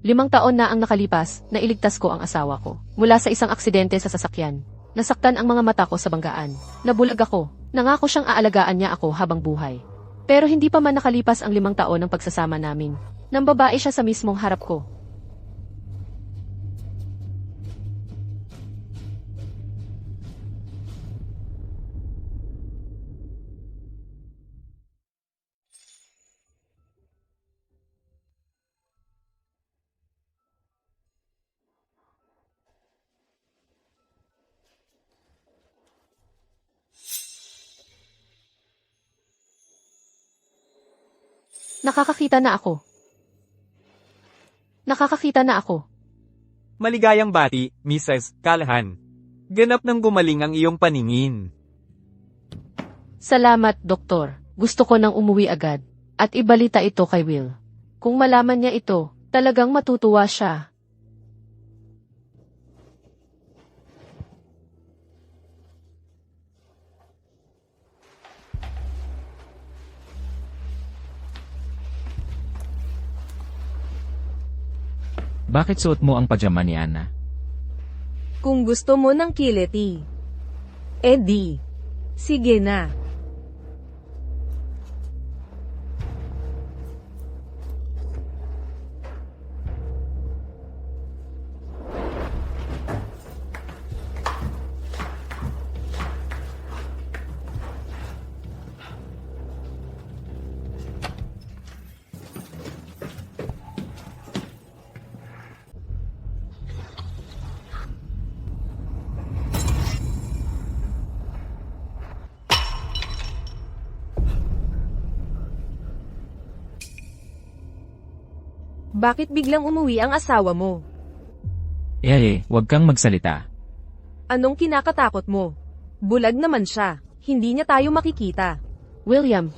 5 taon na ang nakalipas na iligtas ko ang asawa ko mula sa isang aksidente sa sasakyan. Nasaktan ang mga mata ko sa banggaan. Nabulag ako. Nangako siyang aalagaan niya ako habang buhay. Pero hindi pa man nakalipas ang 5 taon ng pagsasama namin. Nang babae siya sa mismong harap ko. Nakakakita na ako. Nakakakita na ako. Maligayang bati, Mrs. Callahan. Ganap nang gumaling ang iyong paningin. Salamat, Doktor. Gusto ko nang umuwi agad. At ibalita ito kay Will. Kung malaman niya ito, talagang matutuwa siya. Bakit suot mo ang pajama ni Anna? Kung gusto mo ng kiliti. Eddie. Sige na. Bakit biglang umuwi ang asawa mo? Wag kang magsalita. Anong kinakatakot mo? Bulag naman siya. Hindi niya tayo makikita. William,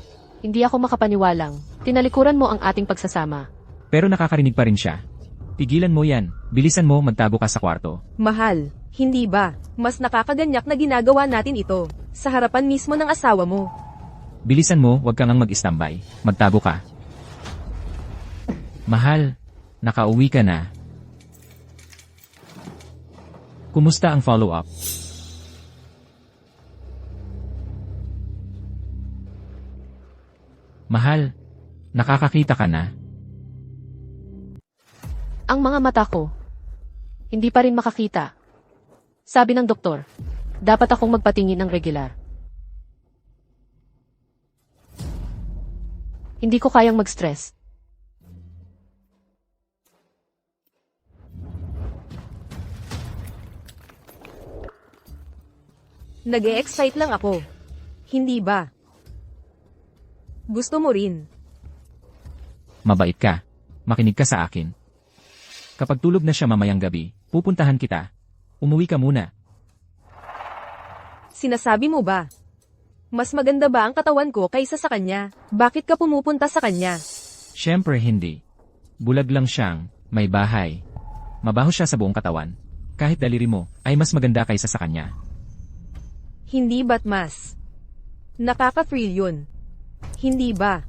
hindi ako makapaniwalang. Tinalikuran mo ang ating pagsasama. Pero nakakarinig pa rin siya. Pigilan mo yan. Bilisan mo, magtago ka sa kwarto. Mahal, hindi ba? Mas nakakaganyak na ginagawa natin ito. Sa harapan mismo ng asawa mo. Bilisan mo, wag kang mag-istambay. Magtago ka. Mahal, nakauwi ka na. Kumusta ang follow-up? Mahal, nakakakita ka na? Ang mga mata ko, hindi pa rin makakita. Sabi ng doktor, dapat akong magpatingin ng regular. Hindi ko kayang mag-stress. Nag-e-excite lang ako. Hindi ba? Gusto mo rin. Mabait ka. Makinig ka sa akin. Kapag tulog na siya mamayang gabi, pupuntahan kita. Umuwi ka muna. Sinasabi mo ba? Mas maganda ba ang katawan ko kaysa sa kanya? Bakit ka pumupunta sa kanya? Siyempre hindi. Bulag lang siyang, may bahay. Mabaho siya sa buong katawan. Kahit daliri mo, ay mas maganda kaysa sa kanya. Hindi ba't mas? Nakaka-thrill yun. Hindi ba?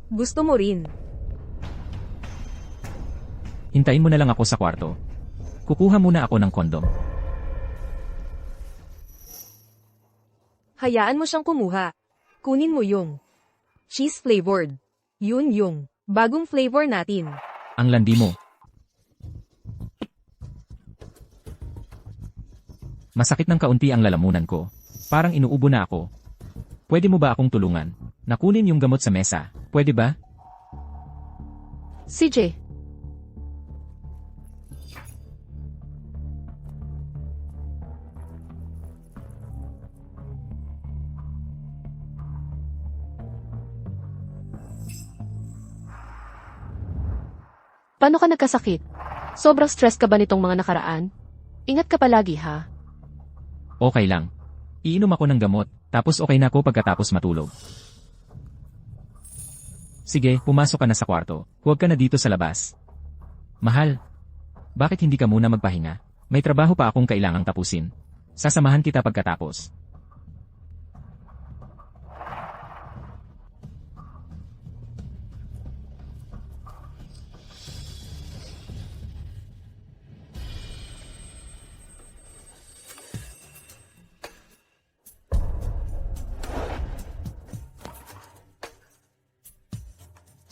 Gusto mo rin. Hintayin mo na lang ako sa kwarto. Kukuha muna ako ng kondom. Hayaan mo siyang kumuha. Kunin mo yung cheese flavored. Yun yung bagong flavor natin. Ang landi mo. Masakit ng kaunti ang lalamunan ko. Parang inuubo na ako. Pwede mo ba akong tulungan? Nakunin yung gamot sa mesa. Pwede ba? CJ. Paano ka nagkasakit? Sobrang stress ka ba nitong mga nakaraan? Ingat ka palagi ha. Okay lang. Iinom ako ng gamot, tapos okay na ako pagkatapos matulog. Sige, pumasok ka na sa kwarto. Huwag ka na dito sa labas. Mahal, bakit hindi ka muna magpahinga? May trabaho pa akong kailangang tapusin. Sasamahan kita pagkatapos.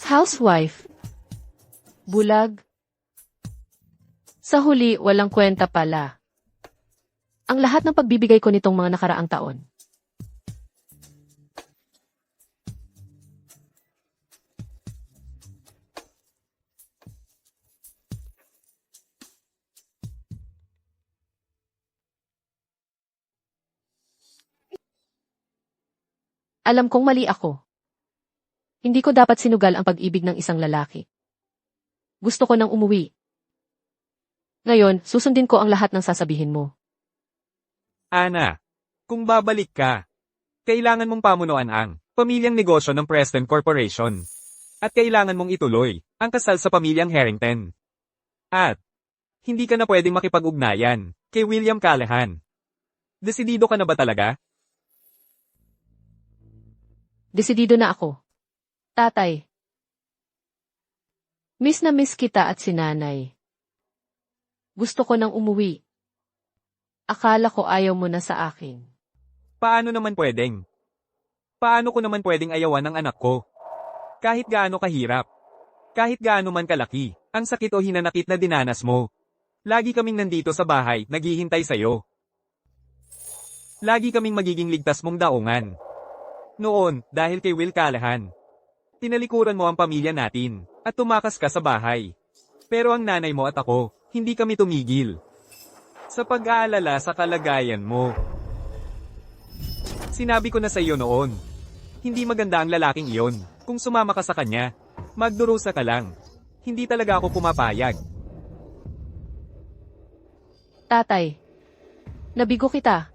Housewife. Bulag. Sa huli, walang kwenta pala. Ang lahat ng pagbibigay ko nitong mga nakaraang taon. Alam kong mali ako. Hindi ko dapat sinugal ang pag-ibig ng isang lalaki. Gusto ko nang umuwi. Ngayon, susundin ko ang lahat ng sasabihin mo. Ana, kung babalik ka, kailangan mong pamunuan ang pamilyang negosyo ng Preston Corporation. At kailangan mong ituloy ang kasal sa pamilyang Harrington. At hindi ka na pwedeng makipag-ugnayan kay William Callahan. Desidido ka na ba talaga? Desidido na ako. Tatay. Miss na miss kita at si nanay. Gusto ko nang umuwi. Akala ko ayaw mo na sa akin. Paano naman pwedeng? Paano ko naman pwedeng ayawan ng anak ko? Kahit gaano kahirap. Kahit gaano man kalaki, ang sakit o hinanakit na dinanas mo. Lagi kaming nandito sa bahay, naghihintay sa'yo. Lagi kaming magiging ligtas mong daungan. Noon, dahil kay Will Callahan. Tinalikuran mo ang pamilya natin, at tumakas ka sa bahay. Pero ang nanay mo at ako, hindi kami tumigil. Sa pag-aalala sa kalagayan mo. Sinabi ko na sa iyo noon. Hindi maganda ang lalaking iyon. Kung sumama ka sa kanya, magdurusa ka lang. Hindi talaga ako pumapayag. Tatay. Nabigo kita.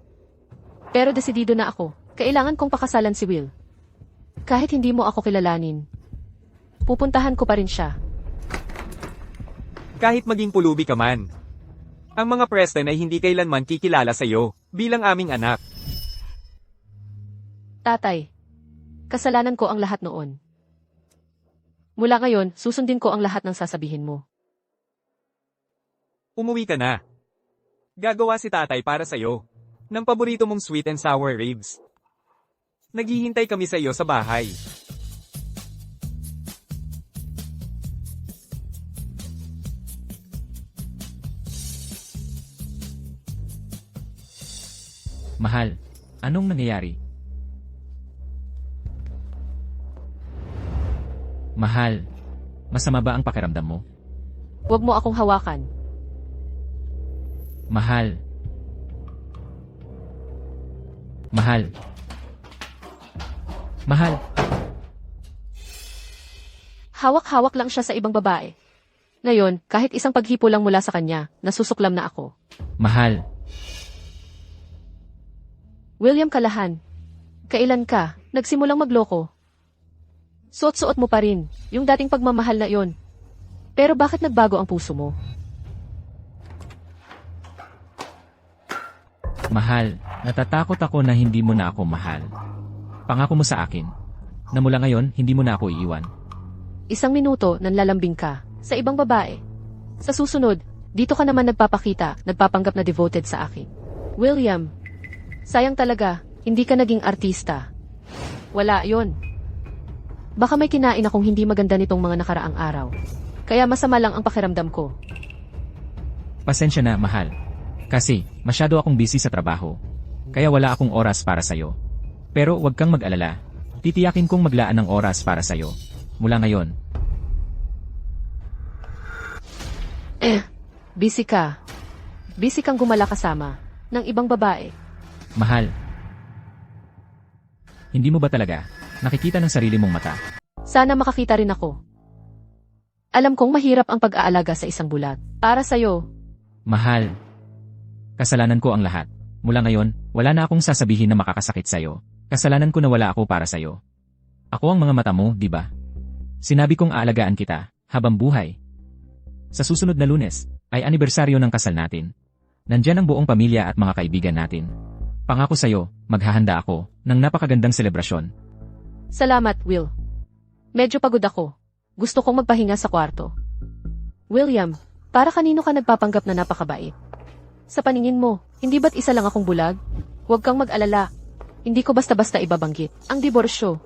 Pero desidido na ako. Kailangan kong pakasalan si Will. Kahit hindi mo ako kilalanin. Pupuntahan ko pa rin siya. Kahit maging pulubi ka man. Ang mga Preston ay hindi kailanman kikilala sa iyo bilang aming anak. Tatay. Kasalanan ko ang lahat noon. Mula ngayon, susundin ko ang lahat ng sasabihin mo. Umuwi ka na. Gagawa si tatay para sa iyo ng paborito mong sweet and sour ribs. Naghihintay kami sa iyo sa bahay. Mahal, anong nangyayari? Mahal, masama ba ang pakiramdam mo? Huwag mo akong hawakan. Mahal. Mahal. Mahal. Hawak-hawak lang siya sa ibang babae. Ngayon, kahit isang paghipo lang mula sa kanya, nasusuklam na ako. Mahal. William Callahan. Kailan ka nagsimulang magloko? Suot-suot mo pa rin yung dating pagmamahal na yon. Pero bakit nagbago ang puso mo? Mahal, natatakot ako na hindi mo na ako mahal. Pangako mo sa akin na mula ngayon hindi mo na ako iiwan. Isang minuto nanlalambing ka sa ibang babae. Sa susunod, dito ka naman nagpapakita, nagpapanggap na devoted sa akin. William, sayang talaga, hindi ka naging artista. Wala yon. Baka may kinain akong hindi maganda nitong mga nakaraang araw. Kaya masama lang ang pakiramdam ko. Pasensya na, mahal. Kasi masyado akong busy sa trabaho. Kaya wala akong oras para sa'yo. Pero huwag kang mag-alala. Titiyakin kong maglaan ng oras para sa'yo. Mula ngayon. Busy ka. Busy kang gumala kasama ng ibang babae. Mahal. Hindi mo ba talaga nakikita ng sarili mong mata? Sana makakita rin ako. Alam kong mahirap ang pag-aalaga sa isang bulag. Para sa'yo. Mahal. Kasalanan ko ang lahat. Mula ngayon, wala na akong sasabihin na makakasakit sa'yo. Kasalanan ko na wala ako para sa'yo. Ako ang mga mata mo, di ba? Sinabi kong aalagaan kita, habang buhay. Sa susunod na Lunes, ay anibersaryo ng kasal natin. Nandyan ang buong pamilya at mga kaibigan natin. Pangako sa'yo, maghahanda ako ng napakagandang selebrasyon. Salamat, Will. Medyo pagod ako. Gusto kong magpahinga sa kwarto. William, para kanino ka nagpapanggap na napakabait? Sa paningin mo, hindi ba't isa lang akong bulag? Huwag kang mag-alala. Hindi ko basta-basta ibabanggit ang diborsyo.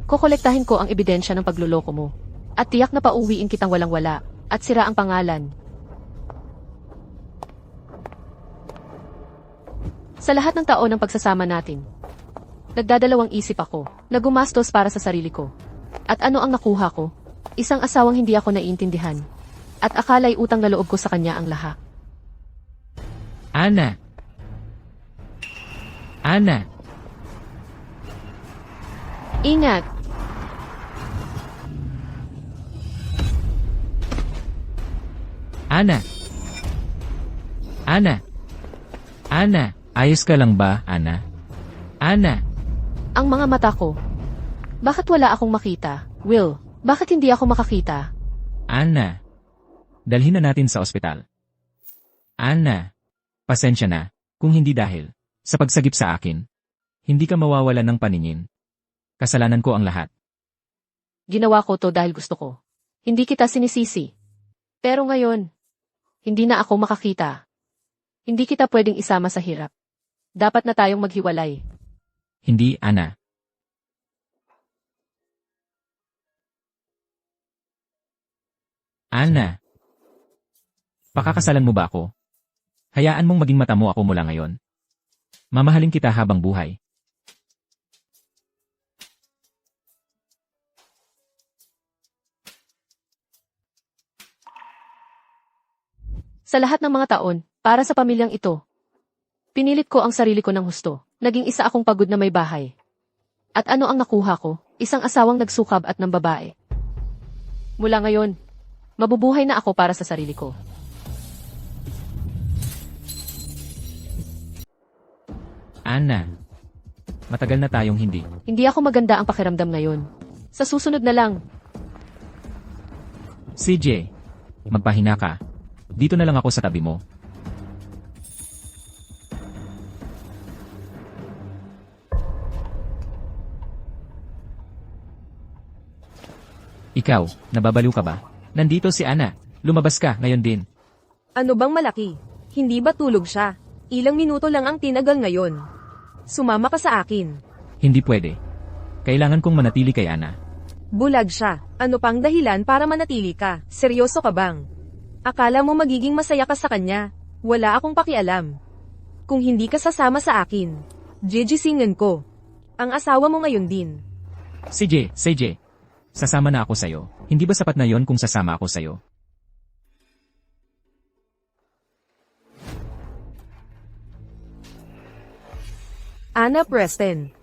Kokolektahin ko ang ebidensya ng pagluloko mo. At tiyak na pauwiin kitang walang-wala. At sira ang pangalan. Sa lahat ng taon ng pagsasama natin, nagdadalawang isip ako na gumastos para sa sarili ko. At ano ang nakuha ko? Isang asawang hindi ako naiintindihan. At akala'y utang na loob ko sa kanya ang lahat. Ana! Ana! Ingat! Ana! Ana! Ana! Ayos ka lang ba, Ana? Ana! Ang mga mata ko. Bakit wala akong makita? Will, bakit hindi ako makakita? Ana! Dalhin na natin sa ospital. Ana! Pasensya na, kung hindi dahil sa pagsagip sa akin. Hindi ka mawawalan ng paningin. Kasalanan ko ang lahat. Ginawa ko to dahil gusto ko. Hindi kita sinisisi. Pero ngayon, hindi na ako makakita. Hindi kita pwedeng isama sa hirap. Dapat na tayong maghiwalay. Hindi, Ana. Ana. Pakakasalan mo ba ako? Hayaan mong maging mata mo ako mula ngayon. Mamahalin kita habang buhay. Sa lahat ng mga taon, para sa pamilyang ito, pinilit ko ang sarili ko ng husto. Naging isa akong pagod na may bahay. At ano ang nakuha ko? Isang asawang nagsukab at ng babae. Mula ngayon, mabubuhay na ako para sa sarili ko. Ana. Matagal na tayong hindi. Hindi ako maganda ang pakiramdam ngayon. Sa susunod na lang, CJ. Magpahina ka. Dito na lang ako sa tabi mo. Ikaw, nababaliw ka ba? Nandito si Ana. Lumabas ka ngayon din. Ano bang malaki? Hindi ba tulog siya? Ilang minuto lang ang tinagal ngayon. Sumama ka sa akin. Hindi pwede. Kailangan kong manatili kay Ana. Bulag siya. Ano pang dahilan para manatili ka? Seryoso ka bang? Akala mo magiging masaya ka sa kanya? Wala akong pakialam. Kung hindi ka sasama sa akin, jijisingan ko. Ang asawa mo ngayon din. CJ. Sasama na ako sa'yo. Hindi ba sapat na yon kung sasama ako sa'yo? Ana Preston.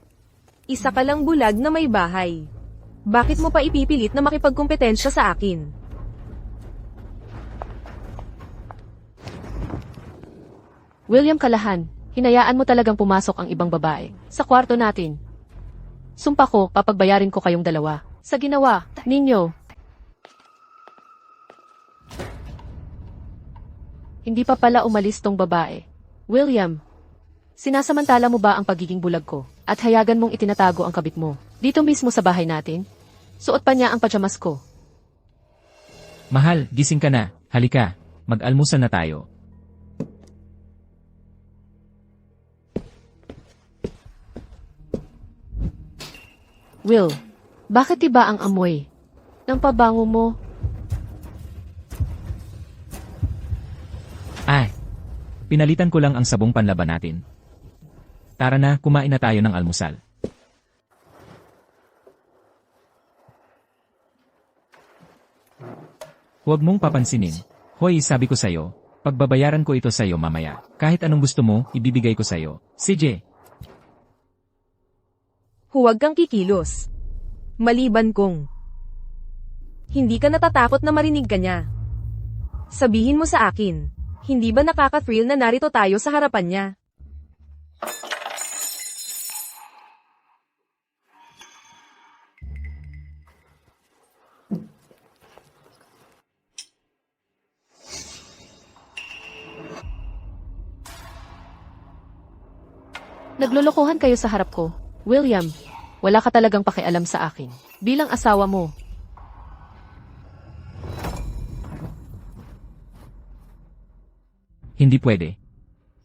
Isa ka lang bulag na may bahay. Bakit mo pa ipipilit na makipagkompetensya sa akin? William Callahan, hinayaan mo talagang pumasok ang ibang babae sa kwarto natin. Sumpa ko, papagbayarin ko kayong dalawa sa ginawa ninyo. Hindi pa pala umalis tong babae. William, sinasamantala mo ba ang pagiging bulag ko at hayagan mong itinatago ang kabit mo dito mismo sa bahay natin? Suot pa niya ang pajamas ko. Mahal, gising ka na. Halika, mag-almusal na tayo. Will, bakit iba ang amoy ng pabango mo? Ay, pinalitan ko lang ang sabong panlaban natin. Tara na, kumain na tayo ng almusal. Huwag mong papansinin. Hoy, sabi ko sa'yo, pagbabayaran ko ito sa'yo mamaya. Kahit anong gusto mo, ibibigay ko sa'yo. CJ. Huwag kang kikilos. Maliban kung hindi ka natatakot na marinig ka niya. Sabihin mo sa akin, hindi ba nakaka-thrill na narito tayo sa harapan niya? Naglolokohan kayo sa harap ko. William, wala ka talagang pakialam sa akin. Bilang asawa mo. Hindi pwede.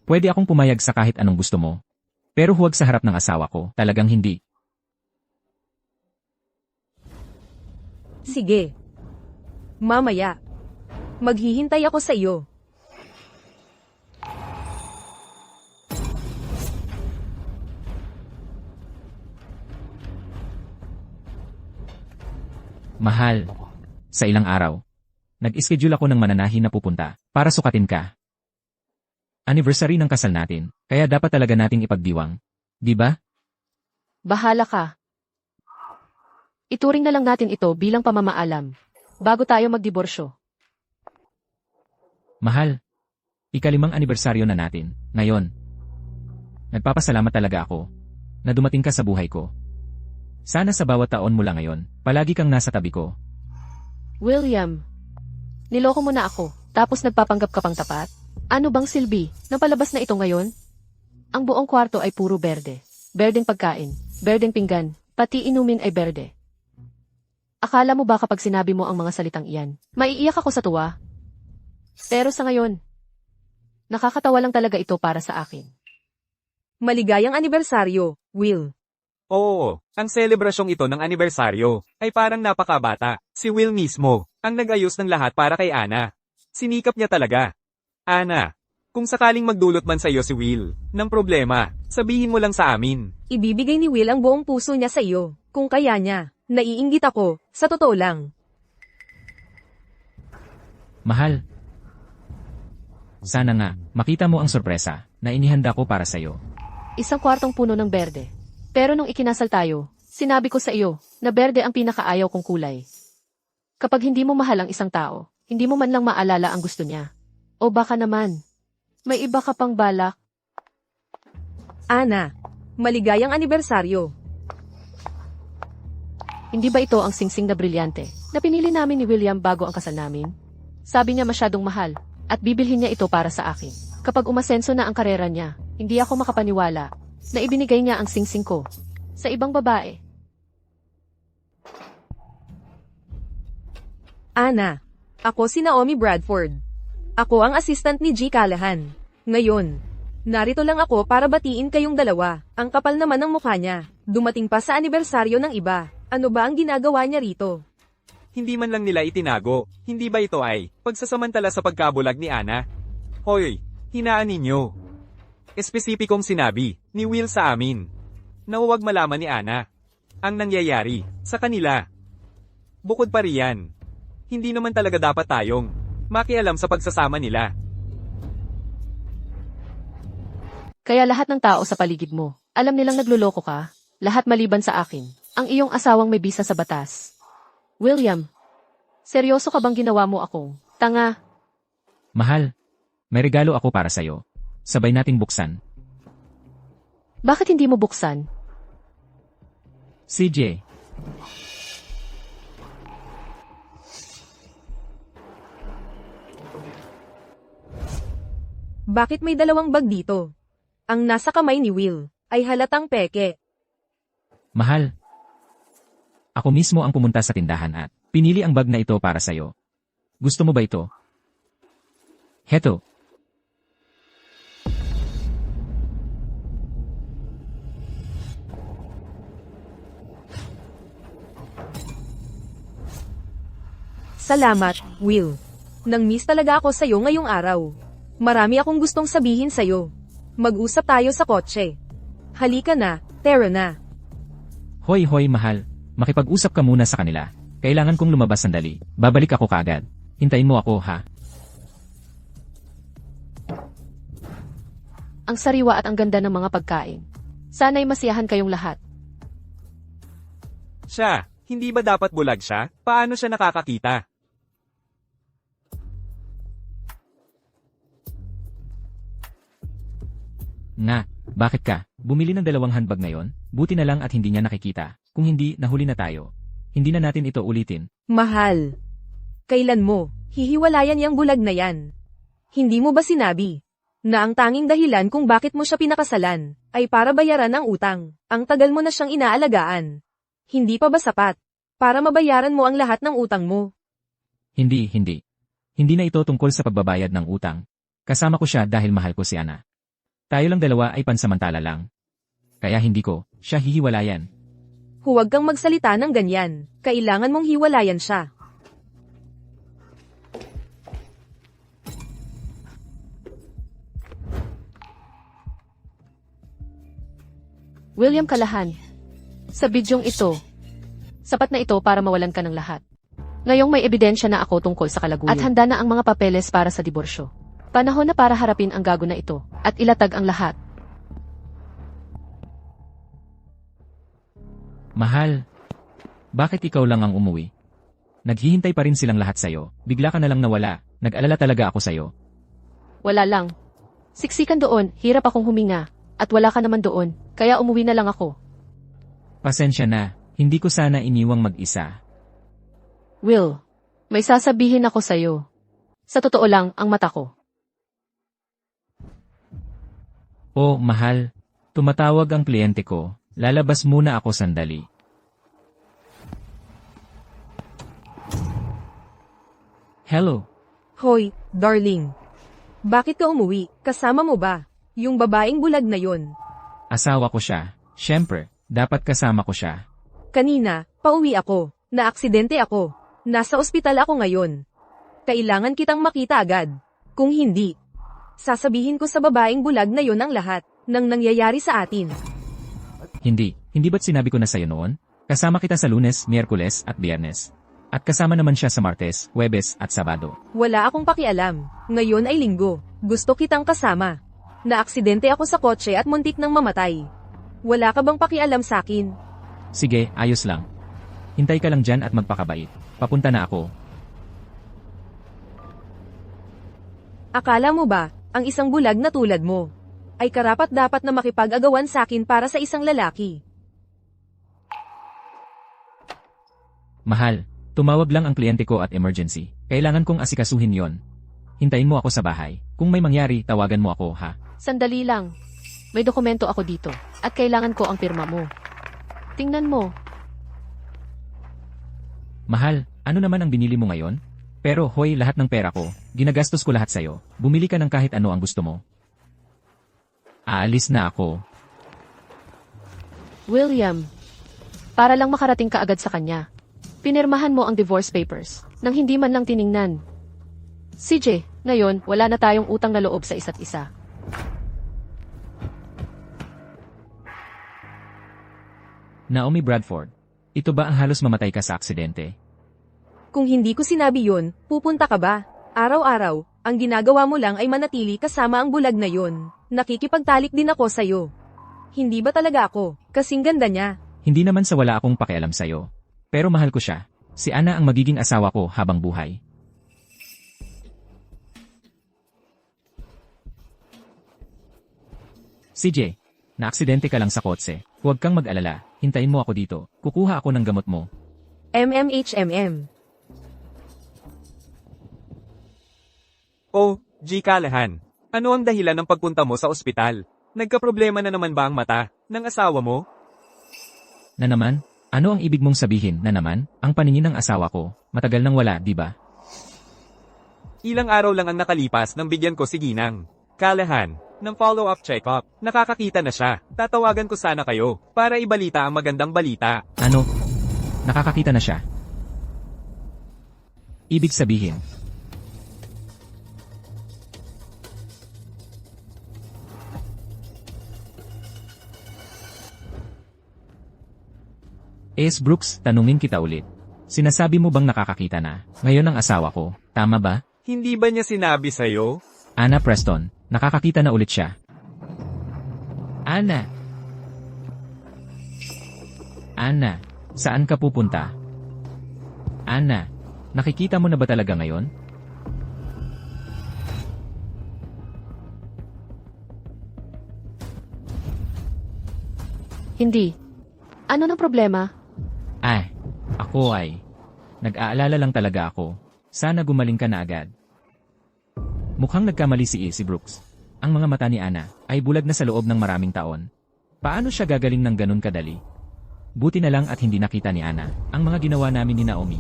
Pwede akong pumayag sa kahit anong gusto mo. Pero huwag sa harap ng asawa ko, talagang hindi. Sige, Mamaya. Maghihintay ako sa iyo. Mahal. Sa ilang araw. Nag-schedule ako ng mananahi na pupunta para sukatin ka. Anniversary ng kasal natin, kaya dapat talaga nating ipagdiwang. Di ba? Bahala ka. Ituring na lang natin ito bilang pamamaalam. Bago tayo magdiborsyo. Mahal. Ika-5 anibersaryo na natin, ngayon. Nagpapasalamat talaga ako na dumating ka sa buhay ko. Sana sa bawat taon mula ngayon, palagi kang nasa tabi ko. William, niloko mo na ako, tapos nagpapanggap ka pang tapat? Ano bang silbi ng palabas na ito ngayon? Ang buong kwarto ay puro berde. Berdeng pagkain, berdeng pinggan, pati inumin ay berde. Akala mo ba kapag sinabi mo ang mga salitang iyan, maiiyak ako sa tuwa? Pero sa ngayon, nakakatawa lang talaga ito para sa akin. Maligayang anibersaryo, Will. Oo, ang selebrasyong ito ng anibersaryo ay parang napakabata. Si Will mismo ang nag-ayos ng lahat para kay Ana. Sinikap niya talaga. Ana, kung sakaling magdulot man sa iyo si Will ng problema, sabihin mo lang sa amin. Ibibigay ni Will ang buong puso niya sa iyo, kung kaya niya. Naiinggit ako, sa totoo lang. Mahal. Sana nga, makita mo ang sorpresa na inihanda ko para sa'yo. Isang kwartong puno ng berde. Pero nung ikinasal tayo, sinabi ko sa iyo na berde ang pinakaayaw kong kulay. Kapag hindi mo mahal ang isang tao, hindi mo man lang maalala ang gusto niya. O baka naman, may iba ka pang balak. Ana, maligayang anibersaryo. Hindi ba ito ang singsing na brilyante na pinili namin ni William bago ang kasal namin? Sabi niya masyadong mahal at bibilhin niya ito para sa akin. Kapag umasenso na ang karera niya, hindi ako makapaniwala na ibinigay niya ang singsing ko sa ibang babae. Ana, ako si Naomi Bradford. Ako ang assistant ni G. Callahan. Ngayon, narito lang ako para batiin kayong dalawa. Ang kapal naman ng mukha niya. Dumating pa sa anibersaryo ng iba. Ano ba ang ginagawa niya rito? Hindi man lang nila itinago. Hindi ba ito ay pagsasamantala sa pagkabulag ni Ana? Hoy, hinaan ninyo. Espesipikong sinabi ni Will sa amin na huwag malaman ni Ana ang nangyayari sa kanila. Bukod pa riyan, hindi naman talaga dapat tayong makialam sa pagsasama nila. Kaya lahat ng tao sa paligid mo, alam nilang nagluloko ka, lahat maliban sa akin, ang iyong asawang may bisa sa batas. William, seryoso ka bang ginawa mo akong tanga? Mahal, may regalo ako para sa'yo. Sabay nating buksan. Bakit hindi mo buksan? CJ. Bakit may dalawang bag dito? Ang nasa kamay ni Will ay halatang peke. Mahal. Ako mismo ang pumunta sa tindahan at pinili ang bag na ito para sa'yo. Gusto mo ba ito? Heto. Salamat, Will. Nang-miss talaga ako sa'yo ngayong araw. Marami akong gustong sabihin sa'yo. Mag-usap tayo sa kotse. Halika na, tara na. Hoy mahal. Makipag-usap ka muna sa kanila. Kailangan kong lumabas sandali. Babalik ako kaagad. Hintayin mo ako ha. Ang sariwa at ang ganda ng mga pagkain. Sana'y masiyahan kayong lahat. Siya, hindi ba dapat bulag siya? Paano siya nakakakita? Nga, bakit ka? Bumili ng 2 handbag ngayon? Buti na lang at hindi niya nakikita. Kung hindi, nahuli na tayo. Hindi na natin ito ulitin. Mahal. Kailan mo, hihiwalayan yang bulag na yan? Hindi mo ba sinabi na ang tanging dahilan kung bakit mo siya pinakasalan ay para bayaran ang utang? Ang tagal mo na siyang inaalagaan. Hindi pa ba sapat para mabayaran mo ang lahat ng utang mo? Hindi. Hindi na ito tungkol sa pagbabayad ng utang. Kasama ko siya dahil mahal ko si Ana. Tayo lang dalawa ay pansamantala lang. Kaya hindi ko siya hihiwalayan. Huwag kang magsalita ng ganyan. Kailangan mong hiwalayan siya. William Callahan. Sa bidyong ito, sapat na ito para mawalan ka ng lahat. Ngayong may ebidensya na ako tungkol sa kalaguyo at handa na ang mga papeles para sa diborsyo. Panahon na para harapin ang gago na ito at ilatag ang lahat. Mahal, bakit ikaw lang ang umuwi? Naghihintay pa rin silang lahat sa'yo. Bigla ka na lang nawala. Nag-alala talaga ako sa'yo. Wala lang. Siksikan doon, hirap akong huminga. At wala ka naman doon, kaya umuwi na lang ako. Pasensya na, hindi ko sana iniwang mag-isa. Will, may sasabihin ako sa'yo. Sa totoo lang, ang mata ko. Oh, mahal, tumatawag ang kliyente ko. Lalabas muna ako sandali. Hello. Hoy, darling. Bakit ka umuwi? Kasama mo ba? Yung babaeng bulag na yon. Asawa ko siya. Siyempre, dapat kasama ko siya. Kanina, pauwi ako. Naaksidente ako. Nasa ospital ako ngayon. Kailangan kitang makita agad. Kung hindi, sasabihin ko sa babaeng bulag na yon ang lahat ng nangyayari sa atin. Hindi ba't sinabi ko na sa'yo noon? Kasama kita sa Lunes, Miyerkules at Biyernes. At kasama naman siya sa Martes, Huwebes at Sabado. Wala akong pakialam. Ngayon ay linggo. Gusto kitang kasama. Naaksidente ako sa kotse at muntik nang mamatay. Wala ka bang pakialam sa akin? Sige, ayos lang. Hintay ka lang dyan at magpakabait. Papunta na ako. Akala mo ba, ang isang bulag na tulad mo, ay karapat-dapat na makipag-agawan sa akin para sa isang lalaki? Mahal, tumawag lang ang kliyente ko at emergency. Kailangan kong asikasuhin yon. Hintayin mo ako sa bahay. Kung may mangyari, tawagan mo ako, ha? Sandali lang. May dokumento ako dito at kailangan ko ang pirma mo. Tingnan mo. Mahal, ano naman ang binili mo ngayon? Pero hoy, lahat ng pera ko, ginagastos ko lahat sa'yo. Bumili ka ng kahit ano ang gusto mo. Aalis na ako. William, para lang makarating ka agad sa kanya. Pinirmahan mo ang divorce papers nang hindi man lang tiningnan. CJ, ngayon, wala na tayong utang na loob sa isa't isa. Naomi Bradford, ito ba ang halos mamatay ka sa aksidente? Kung hindi ko sinabi yun, pupunta ka ba? Araw-araw, ang ginagawa mo lang ay manatili kasama ang bulag na yon. Nakikipagtalik din ako sa'yo. Hindi ba talaga ako? Kasing ganda niya. Hindi naman sa wala akong pakialam sa'yo. Pero mahal ko siya. Si Ana ang magiging asawa ko habang buhay. CJ, naaksidente ka lang sa kotse. Huwag kang mag-alala. Hintayin mo ako dito. Kukuha ako ng gamot mo. MMHMM. Oh, G. Callahan. Ano ang dahilan ng pagpunta mo sa ospital? Nagkaproblema na naman ba ang mata ng asawa mo? Na naman? Ano ang ibig mong sabihin na naman? Ang paningin ng asawa ko, matagal nang wala, di ba? Ilang araw lang ang nakalipas nang bigyan ko si Ginang Callahan ng follow-up check-up. Nakakakita na siya. Tatawagan ko sana kayo para ibalita ang magandang balita. Ano? Nakakakita na siya. Ibig sabihin, Brooks, tanungin kita ulit. Sinasabi mo bang nakakakita na? Ngayon ang asawa ko, tama ba? Hindi ba niya sinabi sa'yo? Ana Preston, nakakakita na ulit siya. Ana! Ana, saan ka pupunta? Ana, nakikita mo na ba talaga ngayon? Hindi. Ano ng problema? Ako ay. Nag-aalala lang talaga ako. Sana gumaling ka na agad. Mukhang nagkamali si Brooks. Ang mga mata ni Ana ay bulag na sa loob ng maraming taon. Paano siya gagaling ng ganun kadali? Buti na lang at hindi nakita ni Ana ang mga ginawa namin ni Naomi.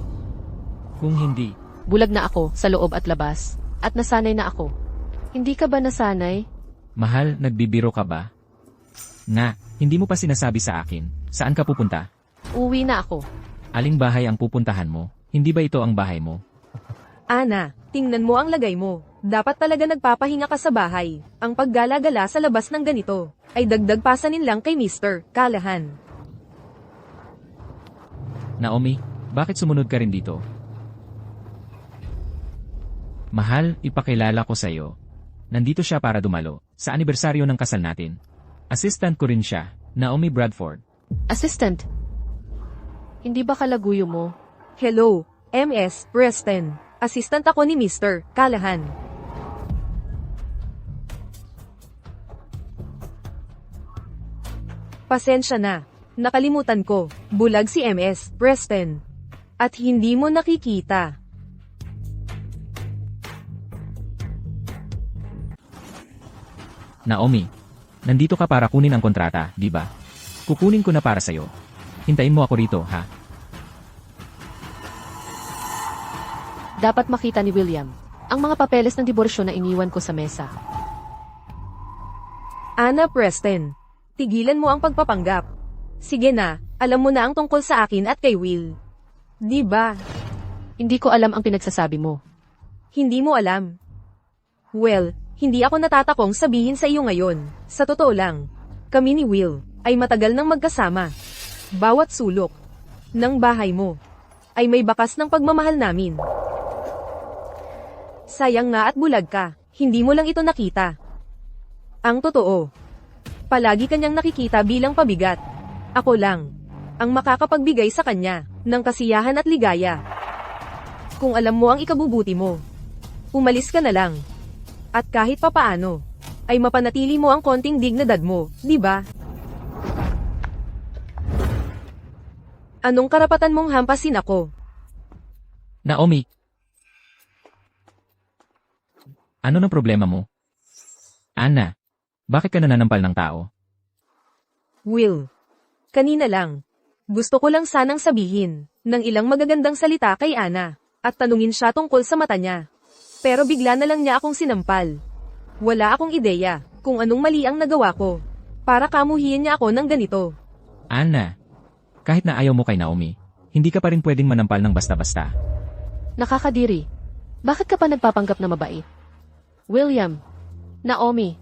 Kung hindi, Bulag na ako sa loob at labas. At nasanay na ako. Hindi ka ba nasanay? mahal, nagbibiro ka ba? Hindi mo pa sinasabi sa akin. Saan ka pupunta? Uwi na ako. Aling bahay ang pupuntahan mo? Hindi ba ito ang bahay mo? Ana, Tingnan mo ang lagay mo. Dapat talaga nagpapahinga ka sa bahay. Ang paggala-gala sa labas ng ganito, ay dagdag pasanin lang kay Mr. Callahan. Naomi, bakit sumunod ka rin dito? Mahal, ipakilala ko sa'yo. Nandito siya para dumalo, sa anibersaryo ng kasal natin. Assistant ko rin siya, Naomi Bradford. Assistant. Hindi ba kalaguyo mo? Hello, MS Preston. Assistant ako ni Mr. Callahan. Pasensya na. Nakalimutan ko. Bulag si MS Preston. At hindi mo nakikita. Naomi, nandito ka para kunin ang kontrata, di ba? Kukunin ko na para sa'yo. Hintayin mo ako rito, ha? Dapat makita ni William ang mga papeles ng diborsyo na iniwan ko sa mesa. Anna Preston. Tigilan mo ang pagpapanggap. Sige na, alam mo na ang tungkol sa akin at kay Will. Di ba? Hindi ko alam ang pinagsasabi mo. Hindi mo alam. Well, hindi ako natatakong sabihin sa iyo ngayon. Sa totoo lang, kami ni Will ay matagal nang magkasama. Bawat sulok ng bahay mo ay may bakas ng pagmamahal namin. Sayang nga at bulag ka, hindi mo lang ito nakita. Ang totoo, palagi kanyang nakikita bilang pabigat. Ako lang ang makakapagbigay sa kanya ng kasiyahan at ligaya. Kung alam mo ang ikabubuti mo, umalis ka na lang. At kahit papaano, ay mapanatili mo ang konting dignidad mo, di ba? Anong karapatan mong hampasin ako? Naomi! Ano ng problema mo? Anna, bakit ka nananampal ng tao? Will, kanina lang. Gusto ko lang sanang sabihin ng ilang magagandang salita kay Anna at tanungin siya tungkol sa mata niya. Pero bigla na lang niya akong sinampal. Wala akong ideya kung anong mali ang nagawa ko para kamuhian niya ako ng ganito. Anna, kahit na ayaw mo kay Naomi, hindi ka pa rin pwedeng manampal ng basta-basta. Nakakadiri. Bakit ka pa nagpapanggap na mabait? William, Naomi,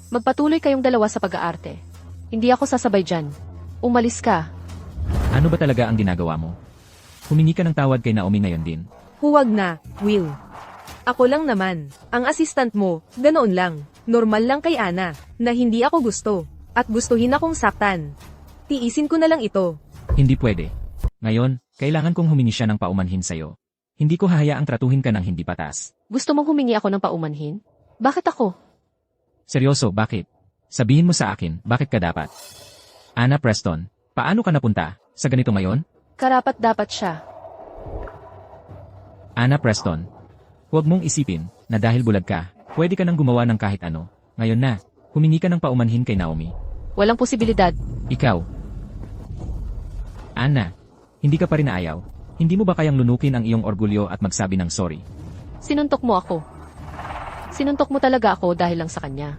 magpatuloy kayong dalawa sa pag-aarte. Hindi ako sasabay dyan. Umalis ka. Ano ba talaga ang ginagawa mo? Humingi ka ng tawad kay Naomi ngayon din. Huwag na, Will. Ako lang naman, ang assistant mo, ganoon lang. Normal lang kay Anna, na hindi ako gusto, at gustuhin akong saktan. Tiisin ko na lang ito. Hindi pwede. Ngayon, kailangan kong humingi siya ng paumanhin sa'yo. Hindi ko hahayaang tratuhin ka ng hindi patas. Gusto mong humingi ako ng paumanhin? Bakit ako? Seryoso, bakit? Sabihin mo sa akin, bakit ka dapat? Anna Preston, paano ka napunta? Sa ganito ngayon? Karapat dapat siya. Anna Preston, huwag mong isipin na dahil bulag ka, pwede ka nang gumawa ng kahit ano. Ngayon na, humingi ka ng paumanhin kay Naomi. Walang posibilidad. Ikaw. Anna, hindi ka pa rin ayaw. Hindi mo ba kayang lunukin ang iyong orgulyo at magsabi ng sorry? Sinuntok mo ako. Sinuntok mo talaga ako dahil lang sa kanya.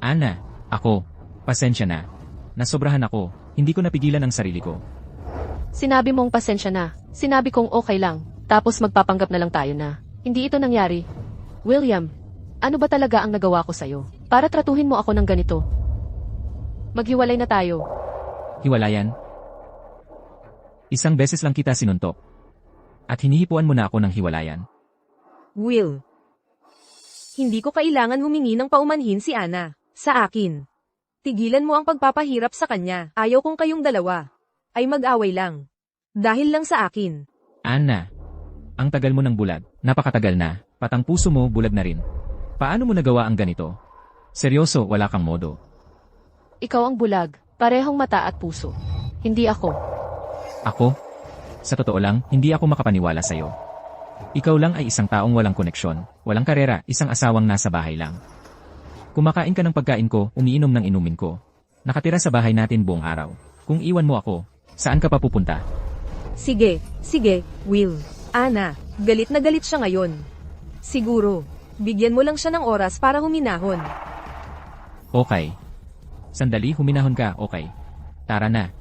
Anna, ako, pasensya na. Nasobrahan ako, hindi ko napigilan ang sarili ko. Sinabi mong pasensya na. Sinabi kong okay lang. Tapos magpapanggap na lang tayo na. Hindi ito nangyari. William, ano ba talaga ang nagawa ko sa'yo? Para tratuhin mo ako ng ganito. Maghiwalay na tayo. Hiwalayan? Isang beses lang kita sinuntok. At hinihipuan mo na ako ng hiwalayan. Will. Hindi ko kailangan humingi ng paumanhin si Anna. Sa akin. Tigilan mo ang pagpapahirap sa kanya. Ayaw kong kayong dalawa ay mag-away lang. Dahil lang sa akin. Anna, ang tagal mo ng bulag. Napakatagal na. Patang puso mo bulag na rin. Paano mo nagawa ang ganito? Seryoso, wala kang modo. Ikaw ang bulag. Parehong mata at puso. Hindi ako. Ako? Sa totoo lang, hindi ako makapaniwala sa'yo. Ikaw lang ay isang taong walang koneksyon, walang karera, isang asawang nasa bahay lang. Kumakain ka ng pagkain ko, umiinom ng inumin ko. Nakatira sa bahay natin buong araw. Kung iwan mo ako, saan ka pa pupunta? Sige, Will. Anna, galit na galit siya ngayon. Siguro, bigyan mo lang siya ng oras para huminahon. Okay. Sandali, huminahon ka, okay. Tara na.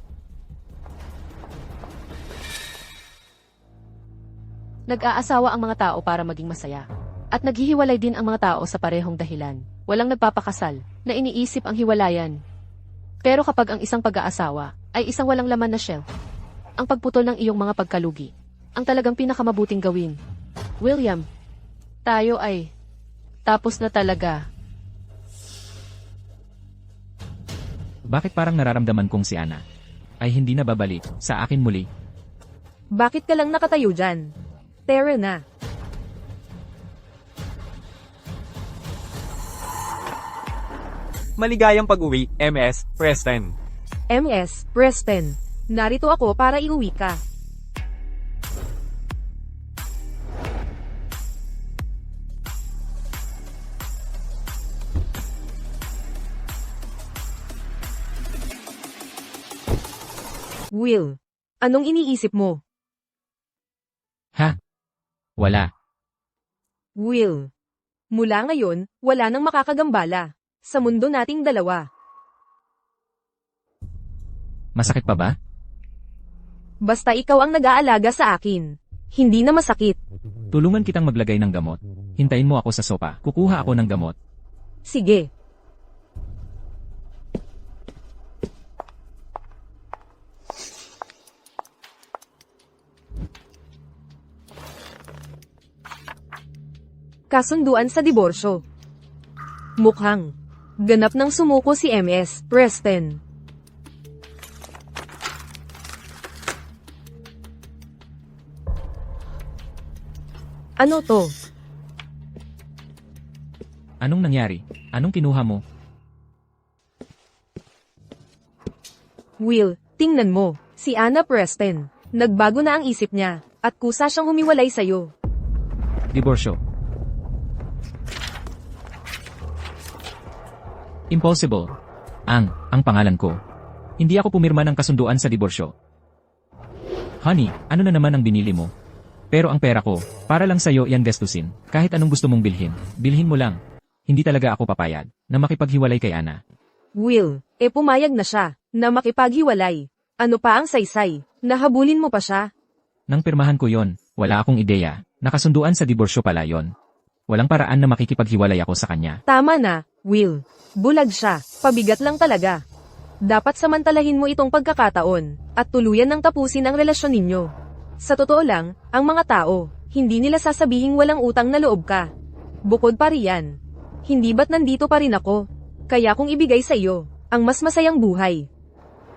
Nag-aasawa ang mga tao para maging masaya. At naghihiwalay din ang mga tao sa parehong dahilan. Walang nagpapakasal na iniisip ang hiwalayan. Pero kapag ang isang pag-aasawa ay isang walang laman na shell, ang pagputol ng iyong mga pagkalugi, ang talagang pinakamabuting gawin. William, tayo ay tapos na talaga. Bakit parang nararamdaman kong si Ana ay hindi na babalik sa akin muli? Bakit ka lang nakatayo dyan? Tara na. Maligayang pag-uwi, MS, Preston. MS, Preston. Narito ako para iuwi ka. Will, anong iniisip mo? Ha? Wala. Will, mula ngayon, wala nang makakagambala sa mundo nating dalawa. Masakit pa ba? Basta ikaw ang nag-aalaga sa akin. Hindi na masakit. Tulungan kitang maglagay ng gamot. Hintayin mo ako sa sopa. Kukuha ako ng gamot. Sige. Kasunduan sa diborsyo. Mukhang ganap ng sumuko si MS, Preston. Ano to? Anong nangyari? Anong kinuha mo? Will, tingnan mo. Si Anna Preston. Nagbago na ang isip niya, at kusa siyang humiwalay sa'yo. Diborsyo. Impossible. Ang pangalan ko. Hindi ako pumirma ng kasunduan sa diborsyo. Honey, ano na naman ang binili mo? Pero ang pera ko, para lang sa'yo yan gastusin. Kahit anong gusto mong bilhin, bilhin mo lang. Hindi talaga ako papayag na makipaghiwalay kay Ana. Will, pumayag na siya, na makipaghiwalay. Ano pa ang saysay? Nahabulin mo pa siya? Nang pirmahan ko yon, wala akong ideya. Nakasunduan sa diborsyo pala yon. Walang paraan na makikipaghiwalay ako sa kanya. Tama na, Will. Bulag siya, pabigat lang talaga. Dapat samantalahin mo itong pagkakataon, at tuluyan ng tapusin ang relasyon ninyo. Sa totoo lang, ang mga tao, hindi nila sasabihing walang utang na loob ka. Bukod pa riyan, hindi ba't nandito pa rin ako? Kaya kong ibigay sa iyo, ang mas masayang buhay.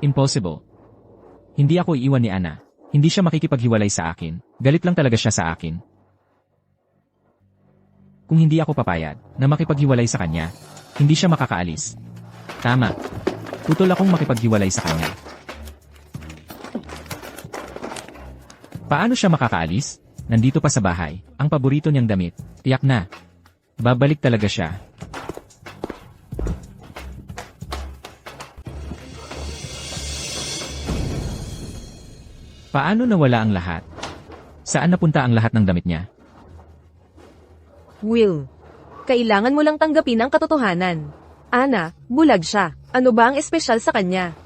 Impossible. Hindi ako iiwan ni Ana. Hindi siya makikipaghiwalay sa akin. Galit lang talaga siya sa akin. Kung hindi ako papayag na makipaghiwalay sa kanya, hindi siya makakaalis. Tama. Tutol akong makipaghiwalay sa kanya. Paano siya makakaalis? Nandito pa sa bahay, ang paborito niyang damit. Tiyak na. Babalik talaga siya. Paano nawala ang lahat? Saan napunta ang lahat ng damit niya? Will, kailangan mo lang tanggapin ang katotohanan. Ana, bulag siya. Ano ba ang espesyal sa kanya?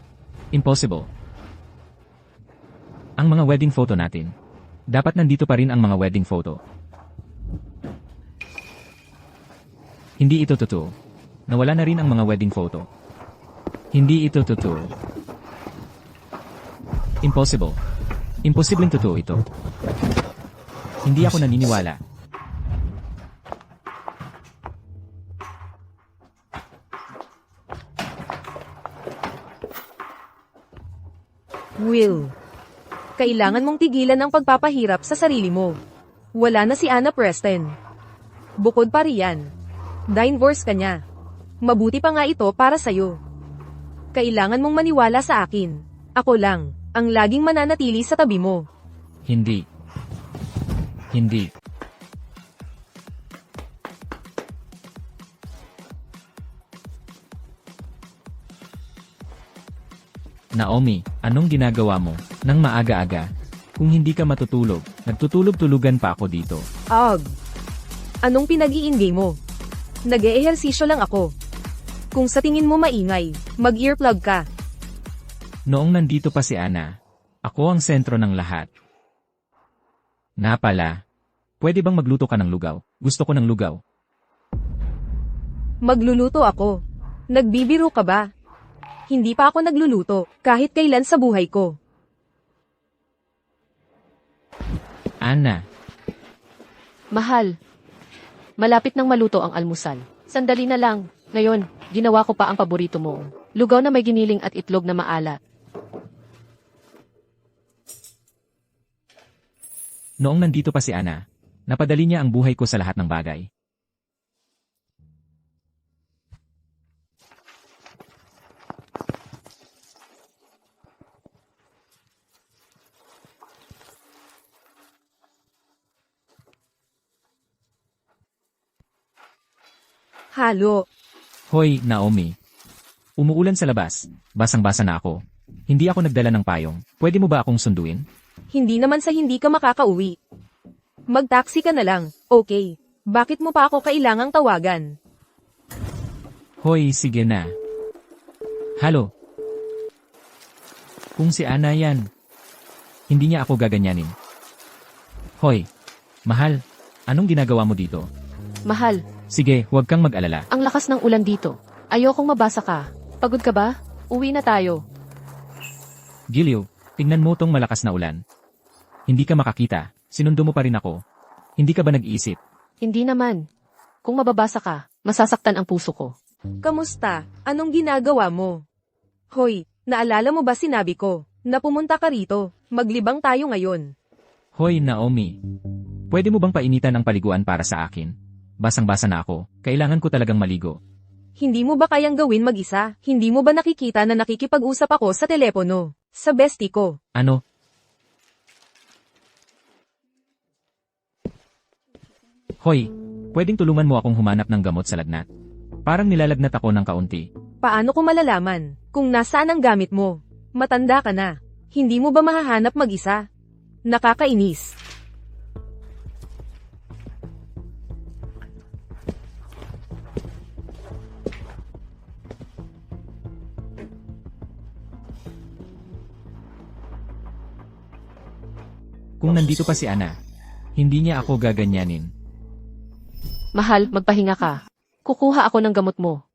Impossible. Ang mga wedding photo natin. Dapat nandito pa rin ang mga wedding photo. Hindi ito totoo. Nawala na rin ang mga wedding photo. Hindi ito totoo. Impossible. Imposibleng totoo ito. Hindi ako naniniwala. Will, kailangan mong tigilan ang pagpapahirap sa sarili mo. Wala na si Anna Preston. Bukod pa riyan, divorce ka niya. Mabuti pa nga ito para sa'yo. Kailangan mong maniwala sa akin. Ako lang, ang laging mananatili sa tabi mo. Hindi. Hindi. Naomi, anong ginagawa mo nang maaga-aga? Kung hindi ka matutulog, nagtutulog-tulugan pa ako dito. Ag, anong pinag-iingay mo? Nag-eehersisyo lang ako. Kung sa tingin mo maingay, mag-earplug ka. Noong nandito pa si Ana, ako ang sentro ng lahat. Na pala, Pwede bang magluto ka ng lugaw? Gusto ko ng lugaw. Magluluto ako. Nagbibiro ka ba? Hindi pa ako nagluluto, kahit kailan sa buhay ko. Ana, Mahal. Malapit nang maluto ang almusal. Sandali na lang. Ngayon, ginawa ko pa ang paborito mo. Lugaw na may giniling at itlog na maalat. noong nandito pa si Ana, napadali niya ang buhay ko sa lahat ng bagay. Halo. Hoy, Naomi. Umuulan sa labas. Basang-basa na ako. Hindi ako nagdala ng payong. Pwede mo ba akong sunduin? Hindi naman sa hindi ka makakauwi. Mag-taxi ka na lang, okay. Bakit mo pa ako kailangang tawagan? Hoy, sige na. Halo. Kung si Ana yan, hindi niya ako gaganyanin. Hoy, mahal, anong ginagawa mo dito? Mahal, Sige, huwag kang mag-alala. ang lakas ng ulan dito. Ayokong mabasa ka. Pagod ka ba? Uwi na tayo. Giliw, tingnan mo tong malakas na ulan. Hindi ka makakita, sinundo mo pa rin ako. Hindi ka ba nag-iisip? Hindi naman. Kung mababasa ka, masasaktan ang puso ko. Kamusta? Anong ginagawa mo? Hoy, naalala mo ba sinabi ko, na pumunta ka rito, maglibang tayo ngayon. Hoy, Naomi. Pwede mo bang painitan ang paliguan para sa akin? Basang-basa na ako, kailangan ko talagang maligo. Hindi mo ba kayang gawin mag-isa? Hindi mo ba nakikita na nakikipag-usap ako sa telepono? Sa bestie ko. Ano? Hoy, pwedeng tulungan mo akong humanap ng gamot sa lagnat? Parang nilalagnat ako ng kaunti. Paano ko malalaman kung nasaan ang gamit mo? Matanda ka na. Hindi mo ba mahahanap mag-isa? Nakakainis. Kung nandito pa si Ana, hindi niya ako gaganyanin. Mahal, magpahinga ka. Kukuha ako ng gamot mo.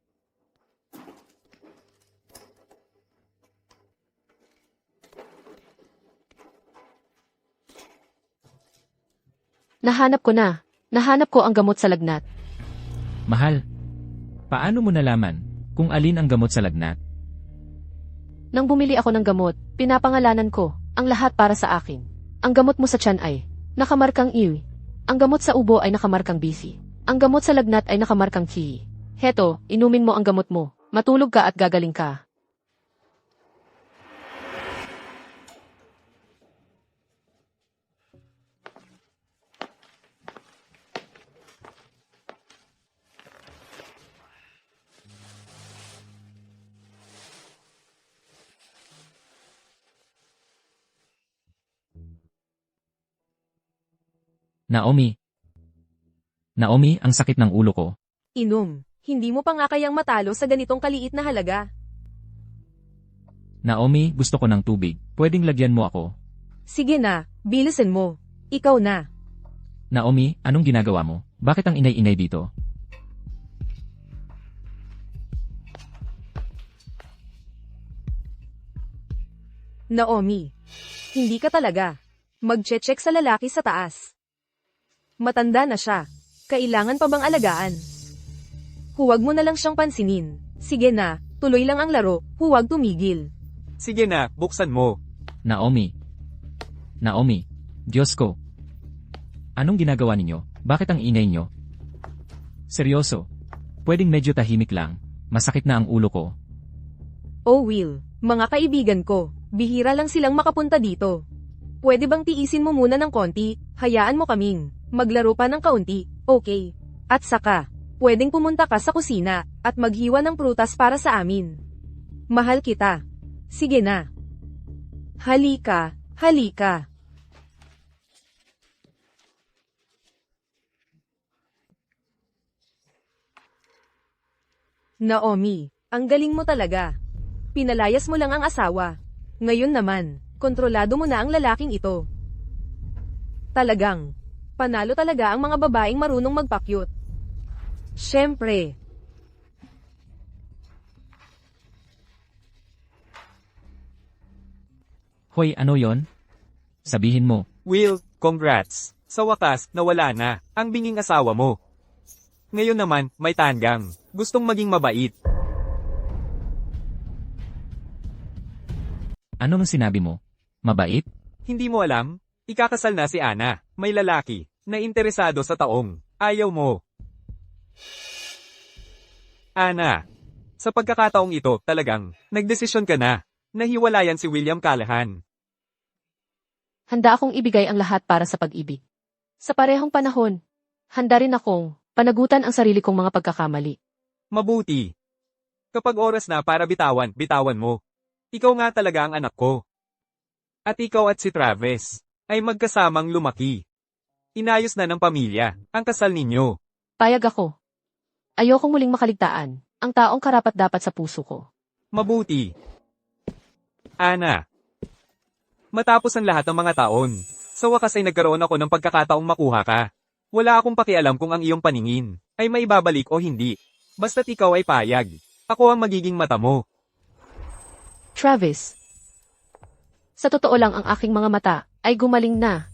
Nahanap ko na. Nahanap ko ang gamot sa lagnat. Mahal, paano mo nalaman kung alin ang gamot sa lagnat? Nang bumili ako ng gamot, pinapangalanan ko ang lahat para sa akin. Ang gamot mo sa tiyan ay nakamarkang iwi. Ang gamot sa ubo ay nakamarkang bisi. Ang gamot sa lagnat ay nakamarkang chi. Heto, inumin mo ang gamot mo. Matulog ka at gagaling ka. Naomi. Naomi, ang sakit ng ulo ko. Inom. Hindi mo pa nga kayang matalo sa ganitong kaliit na halaga. Naomi, gusto ko ng tubig. Pwedeng lagyan mo ako. Sige na, bilisan mo. Ikaw na. Naomi, anong ginagawa mo? Bakit ang ingay-ingay dito? Naomi. Hindi ka talaga. Mag-check sa lalaki sa taas. Matanda na siya. Kailangan pa bang alagaan? Huwag mo na lang siyang pansinin. Sige na, tuloy lang ang laro, huwag tumigil. Sige na, buksan mo. Naomi. Naomi. Diyos ko. Anong ginagawa ninyo? Bakit ang ingay nyo? Seryoso. Pwedeng medyo tahimik lang. Masakit na ang ulo ko. Oh Will, mga kaibigan ko, bihira lang silang makapunta dito. Pwede bang tiisin mo muna ng konti, hayaan mo kaming maglaro pa ng kaunti, okay? At saka, pwedeng pumunta ka sa kusina at maghiwa ng prutas para sa amin. Mahal kita. Sige na. Halika, halika. Naomi, ang galing mo talaga. Pinalayas mo lang ang asawa. Ngayon naman, kontrolado mo na ang lalaking ito. Talagang, Panalo talaga ang mga babaeng marunong magpakyut. Siyempre. Hoy, ano yon? Sabihin mo. Will, congrats. Sa wakas, nawala na ang binging asawa mo. Ngayon naman, may tanggang. Gustong maging mabait. Ano ang sinabi mo? Mabait? Hindi mo alam? Ikakasal na si Ana. May lalaki na interesado sa taong. Ayaw mo. Ana, sa pagkakataong ito, talagang, nagdesisyon ka na. Nahiwalayan si William Callahan. Handa akong ibigay ang lahat para sa pag-ibig. Sa parehong panahon, handa rin akong panagutan ang sarili kong mga pagkakamali. Mabuti. Kapag oras na para bitawan, bitawan mo. Ikaw nga talaga ang anak ko. At ikaw at si Travis ay magkasamang lumaki. Inayos na ng pamilya ang kasal ninyo. Payag ako. Ayokong muling makaligtaan ang taong karapat-dapat sa puso ko. Mabuti. Ana. Matapos ang lahat ng mga taon, sa wakas ay nagkaroon ako ng pagkakataong makuha ka. Wala akong pakialam kung ang iyong paningin ay maibabalik o hindi. Basta't ikaw ay payag. Ako ang magiging mata mo. Travis. Sa totoo lang ang aking mga mata ay gumaling na.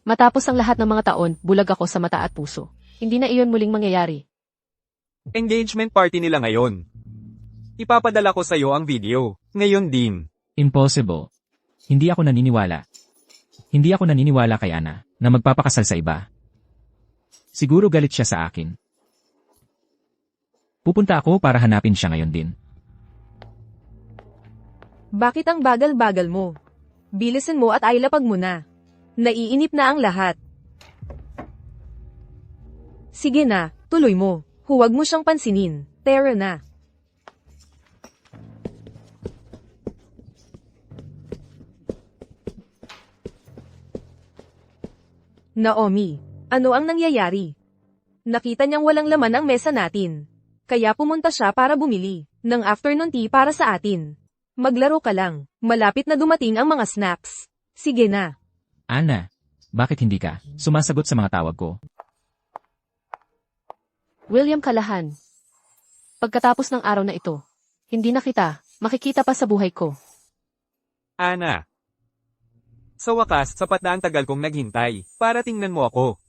Matapos ang lahat ng mga taon, bulag ako sa mata at puso. Hindi na iyon muling mangyayari. Engagement party nila ngayon. Ipapadala ko sa iyo ang video. Ngayon din. Impossible. Hindi ako naniniwala. Hindi ako naniniwala kay Ana na magpapakasal sa iba. Siguro galit siya sa akin. Pupunta ako para hanapin siya ngayon din. Bakit ang bagal-bagal mo? Bilisin mo at ailapag mo na. Naiinip na ang lahat. Sige na, tuloy mo. Huwag mo siyang pansinin. Tara na. Naomi, ano ang nangyayari? Nakita niyang walang laman ang mesa natin. Kaya pumunta siya para bumili ng afternoon tea para sa atin. Maglaro ka lang. Malapit na dumating ang mga snacks. Sige na. Ana, bakit hindi ka sumasagot sa mga tawag ko? William Callahan. Pagkatapos ng araw na ito, hindi na kita makikita pa sa buhay ko. Ana. Sa wakas, sapat na ang tagal kong naghintay para tingnan mo ako.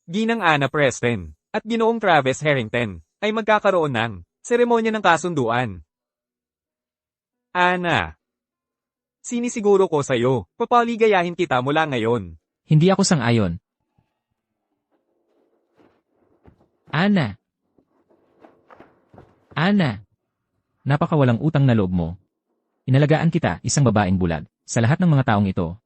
Ginang Ana Preston at Ginoong Travis Harrington ay magkakaroon ng seremonya ng kasunduan. Ana. Sinisiguro ko sa'yo, papaligayahin kita mula ngayon. Hindi ako sang-ayon. Ana. Ana. Napakawalang utang na loob mo. Inalagaan kita, isang babaeng bulag, sa lahat ng mga taong ito.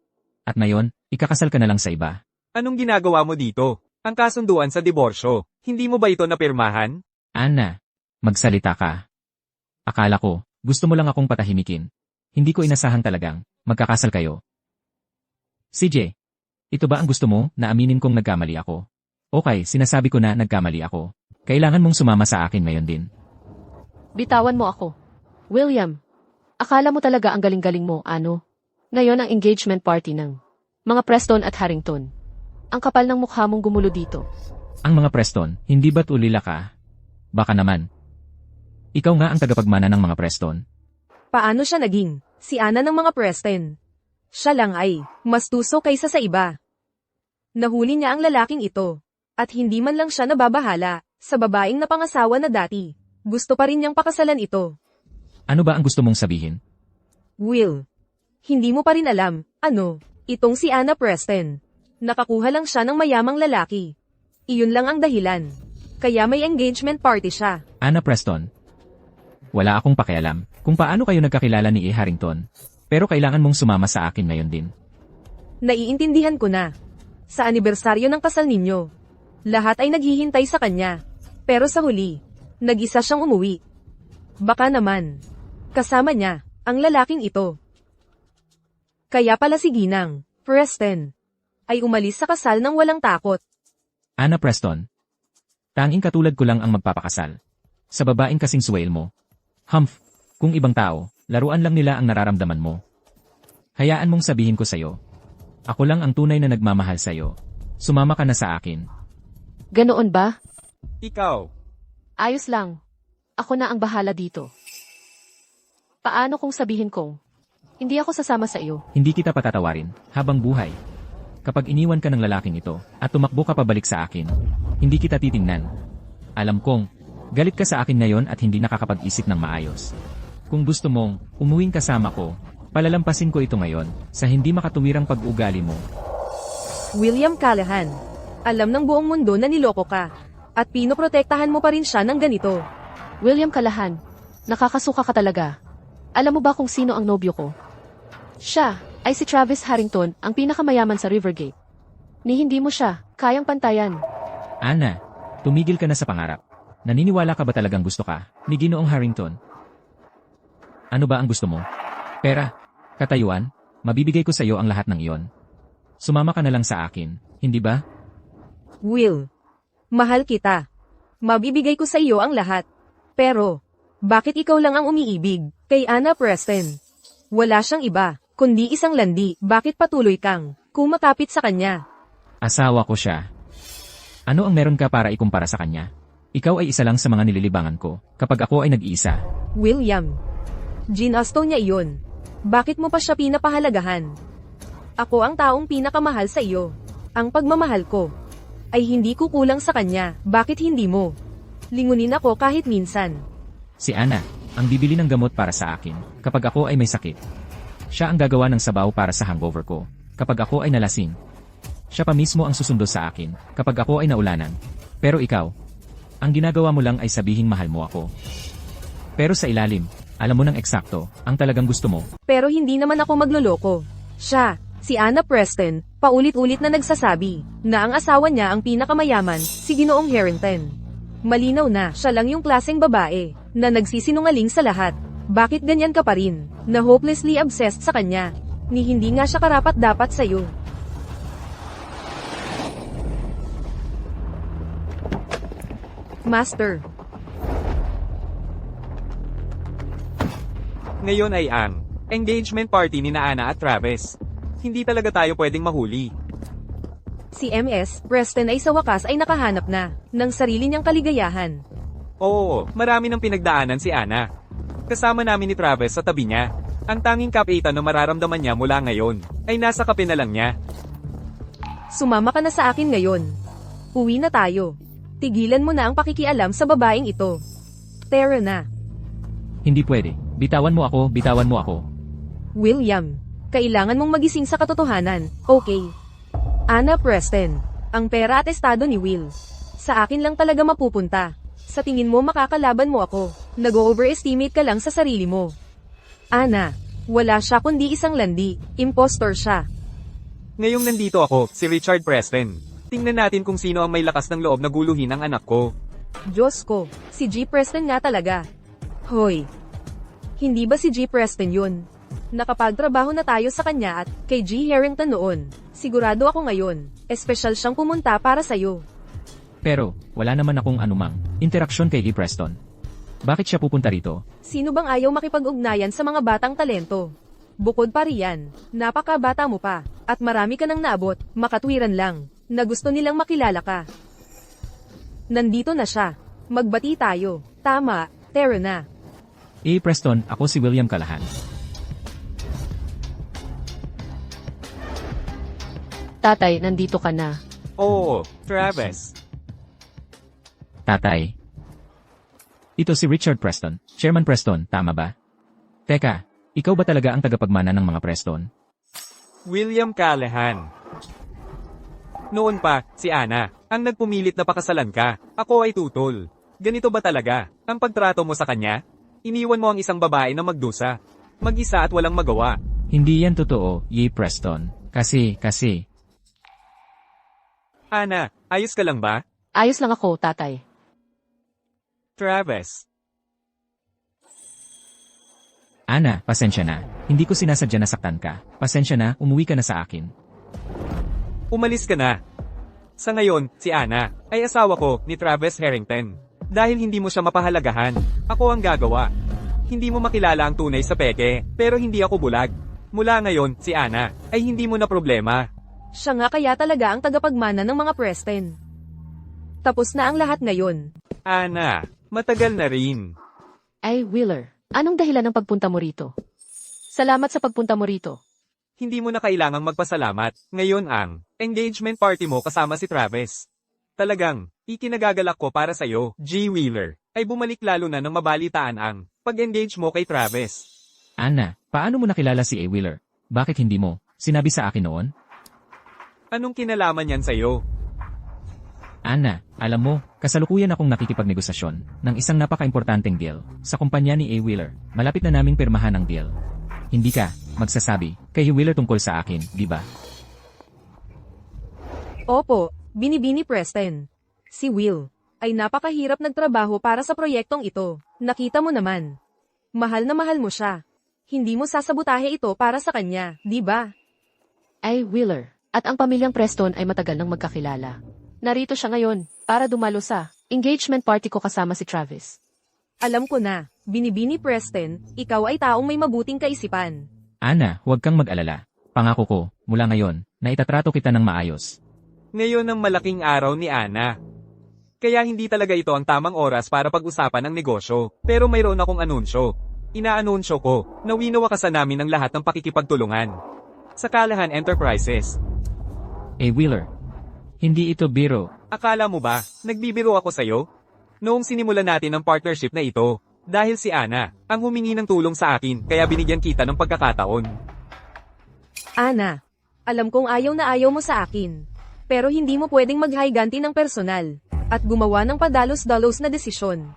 At ngayon, ikakasal ka na lang sa iba. Anong ginagawa mo dito? Ang kasunduan sa diborsyo, hindi mo ba ito napirmahan? Ana, magsalita ka. Akala ko, gusto mo lang akong patahimikin. Hindi ko inasahang talagang, magkakasal kayo. CJ, ito ba ang gusto mo na aminin kong nagkamali ako? Okay, sinasabi ko na nagkamali ako. Kailangan mong sumama sa akin ngayon din. Bitawan mo ako. William, akala mo talaga ang galing-galing mo, ano? Ngayon ang engagement party ng mga Preston at Harrington. Ang kapal ng mukha mong gumulo dito. Ang mga Preston, hindi ba't ulila ka? Baka naman. Ikaw nga ang tagapagmana ng mga Preston. Paano siya naging si Ana ng mga Preston? Siya lang ay mas tuso kaysa sa iba. Nahuli niya ang lalaking ito. At hindi man lang siya nababahala sa babaeng napangasawa na dati. Gusto pa rin niyang pakasalan ito. Ano ba ang gusto mong sabihin? Will, hindi mo pa rin alam, itong si Ana Preston. Nakakuha lang siya ng mayamang lalaki. Iyon lang ang dahilan. Kaya may engagement party siya. Ana Preston. Wala akong pakialam kung paano kayo nagkakilala ni E. Harrington. Pero kailangan mong sumama sa akin ngayon din. Naiintindihan ko na. Sa anibersaryo ng kasal ninyo, lahat ay naghihintay sa kanya. Pero sa huli, nag-isa siyang umuwi. Baka naman, kasama niya, ang lalaking ito. Kaya pala si Ginang, Preston, ay umalis sa kasal ng walang takot. Ana Preston. Tanging katulad ko lang ang magpapakasal. Sa babaeng kasing suwail mo. Humph, kung ibang tao, laruan lang nila ang nararamdaman mo. Hayaan mong sabihin ko sa'yo. Ako lang ang tunay na nagmamahal sa'yo. Sumama ka na sa akin. Ganoon ba? Ikaw. Ayos lang. Ako na ang bahala dito. Paano kung sabihin kong, hindi ako sasama sa iyo? Hindi kita patatawarin, habang buhay. Kapag iniwan ka ng lalaking ito, at tumakbo ka pabalik sa akin, hindi kita titingnan. Alam kong, galit ka sa akin ngayon at hindi nakakapag-isip ng maayos. Kung gusto mong, umuwing kasama ko, palalampasin ko ito ngayon, sa hindi makatuwirang pag-ugali mo. William Callahan. Alam ng buong mundo na niloko ka. At pinoprotektahan mo pa rin siya ng ganito. William Callahan, nakakasuka ka talaga. Alam mo ba kung sino ang nobyo ko? Siya ay si Travis Harrington, ang pinakamayaman sa Rivergate. Ni hindi mo siya kayang pantayan. Ana, tumigil ka na sa pangarap. Naniniwala ka ba talagang gusto ka, ni Ginoong Harrington? Ano ba ang gusto mo? Pera? Katayuan? Mabibigay ko sa iyo ang lahat ng iyon. Sumama ka na lang sa akin, hindi ba? Will. Mahal kita. Mabibigay ko sa iyo ang lahat. Pero, bakit ikaw lang ang umiibig kay Anna Preston? Wala siyang iba, kundi isang landi. Bakit patuloy kang kumakapit sa kanya? Asawa ko siya. Ano ang meron ka para ikumpara sa kanya? Ikaw ay isa lang sa mga nililibangan ko, kapag ako ay nag-iisa. William. Ginasto niya iyon. Bakit mo pa siya pinapahalagahan? Ako ang taong pinakamahal sa iyo. Ang pagmamahal ko ay hindi kukulang sa kanya. Bakit hindi mo lingunin ako kahit minsan? Si Ana, ang bibili ng gamot para sa akin, kapag ako ay may sakit. Siya ang gagawa ng sabaw para sa hangover ko, kapag ako ay nalasing. Siya pa mismo ang susundo sa akin, kapag ako ay naulanan. Pero ikaw, ang ginagawa mo lang ay sabihing mahal mo ako. Pero sa ilalim, alam mo ng eksakto, ang talagang gusto mo. Pero hindi naman ako magloloko. Siya, si Anna Preston, paulit-ulit na nagsasabi na ang asawa niya ang pinakamayaman, si Ginoong Harrington. Malinaw na siya lang yung klaseng babae na nagsisinungaling sa lahat. Bakit ganyan ka pa rin, na hopelessly obsessed sa kanya, ni hindi nga siya karapat-dapat sa'yo? Master. Ngayon ay ang engagement party ni na Ana at Travis. Hindi talaga tayo pwedeng mahuli. Si MS Preston ay sa wakas ay nakahanap na ng sarili niyang kaligayahan. Oo, marami ng pinagdaanan si Ana. Kasama namin ni Travis sa tabi niya. Ang tanging kapaitan na mararamdaman niya mula ngayon, ay nasa kape na lang niya. Sumama ka na sa akin ngayon. Uwi na tayo. Tigilan mo na ang pakikialam sa babaeng ito. Tara na. Hindi pwede. Bitawan mo ako, bitawan mo ako. William, kailangan mong magising sa katotohanan, okay? Anna Preston, ang pera at estado ni Will. Sa akin lang talaga mapupunta. Sa tingin mo makakalaban mo ako, nag-overestimate ka lang sa sarili mo. Ana, wala siya kundi isang landi, impostor siya. Ngayong nandito ako, si Richard Preston. Tingnan natin kung sino ang may lakas ng loob na guluhin ang anak ko. Diyos ko, si G. Preston nga talaga. Hoy, hindi ba si G. Preston yun? Nakapagtrabaho na tayo sa kanya at kay G. Harrington noon. Sigurado ako ngayon, espesyal siyang pumunta para sa'yo. Pero, wala naman akong anumang interaksyon kay Lee Preston. Bakit siya pupunta rito? Sino bang ayaw makipag-ugnayan sa mga batang talento? Bukod pa riyan, napakabata mo pa, at marami ka nang naabot, makatwiran lang, na gusto nilang makilala ka. Nandito na siya. Magbati tayo. Tama, tara na. Preston, ako si William Callahan. Tatay, nandito ka na. Oo, Travis. Tatay. Ito si Richard Preston. Chairman Preston, tama ba? Teka, ikaw ba talaga ang tagapagmana ng mga Preston? William Callahan. Noon pa, si Ana, ang nagpumilit na pakasalan ka. Ako ay tutol. Ganito ba talaga, ang pagtrato mo sa kanya? Iniwan mo ang isang babae na magdusa. Mag-isa at walang magawa. Hindi yan totoo, Ye Preston. Kasi. Ana, ayos ka lang ba? Ayos lang ako, tatay. Travis. Ana, pasensya na. Hindi ko sinasadya na saktan ka. Pasensya na, umuwi ka na sa akin. Umalis ka na. Sa ngayon, si Ana, ay asawa ko ni Travis Harrington. Dahil hindi mo siya mapahalagahan, ako ang gagawa. Hindi mo makilala ang tunay sa peke, pero hindi ako bulag. Mula ngayon, si Ana, ay hindi mo na problema. Siya nga kaya talaga ang tagapagmana ng mga Preston. Tapos na ang lahat ngayon. Ana, matagal na rin. Ay, Wheeler, anong dahilan ng pagpunta mo rito? Salamat sa pagpunta mo rito. Hindi mo na kailangang magpasalamat. Ngayon ang engagement party mo kasama si Travis. Talagang, ikinagagalak ko para sa'yo, G. Wheeler, ay bumalik lalo na nang mabalitaan ang pag-engage mo kay Travis. Ana, paano mo nakilala si A. Wheeler? Bakit hindi mo sinabi sa akin noon? Anong kinalaman yan sa'yo? Ana, alam mo, kasalukuyan akong nakikipagnegosasyon ng isang napaka-importanteng deal sa kumpanya ni A. Wheeler. Malapit na naming pirmahan ang deal. Hindi ka magsasabi kay Wheeler tungkol sa akin, di ba? Opo, binibini Preston. Si Will ay napakahirap nagtrabaho para sa proyektong ito. Nakita mo naman. Mahal na mahal mo siya. Hindi mo sasabotahe ito para sa kanya, di ba? Ay, Wheeler, at ang pamilyang Preston ay matagal nang magkakilala. Narito siya ngayon, para dumalo sa engagement party ko kasama si Travis. Alam ko na, binibini Preston, ikaw ay taong may mabuting kaisipan. Ana, huwag kang mag-alala. Pangako ko, mula ngayon, na itatrato kita ng maayos. Ngayon ang malaking araw ni Ana. Kaya hindi talaga ito ang tamang oras para pag-usapan ng negosyo. Pero mayroon akong anunsyo. Inaanunsyo ko na winawakasan namin ang lahat ng pakikipagtulungan. Sa Callahan Enterprises. A. Wheeler, hindi ito biro. Akala mo ba, nagbibiro ako sa'yo? Noong sinimulan natin ang partnership na ito, dahil si Ana, ang humingi ng tulong sa akin kaya binigyan kita ng pagkakataon. Ana, alam kong ayaw na ayaw mo sa akin. Pero hindi mo pwedeng maghiganti ng personal at gumawa ng padalos-dalos na desisyon.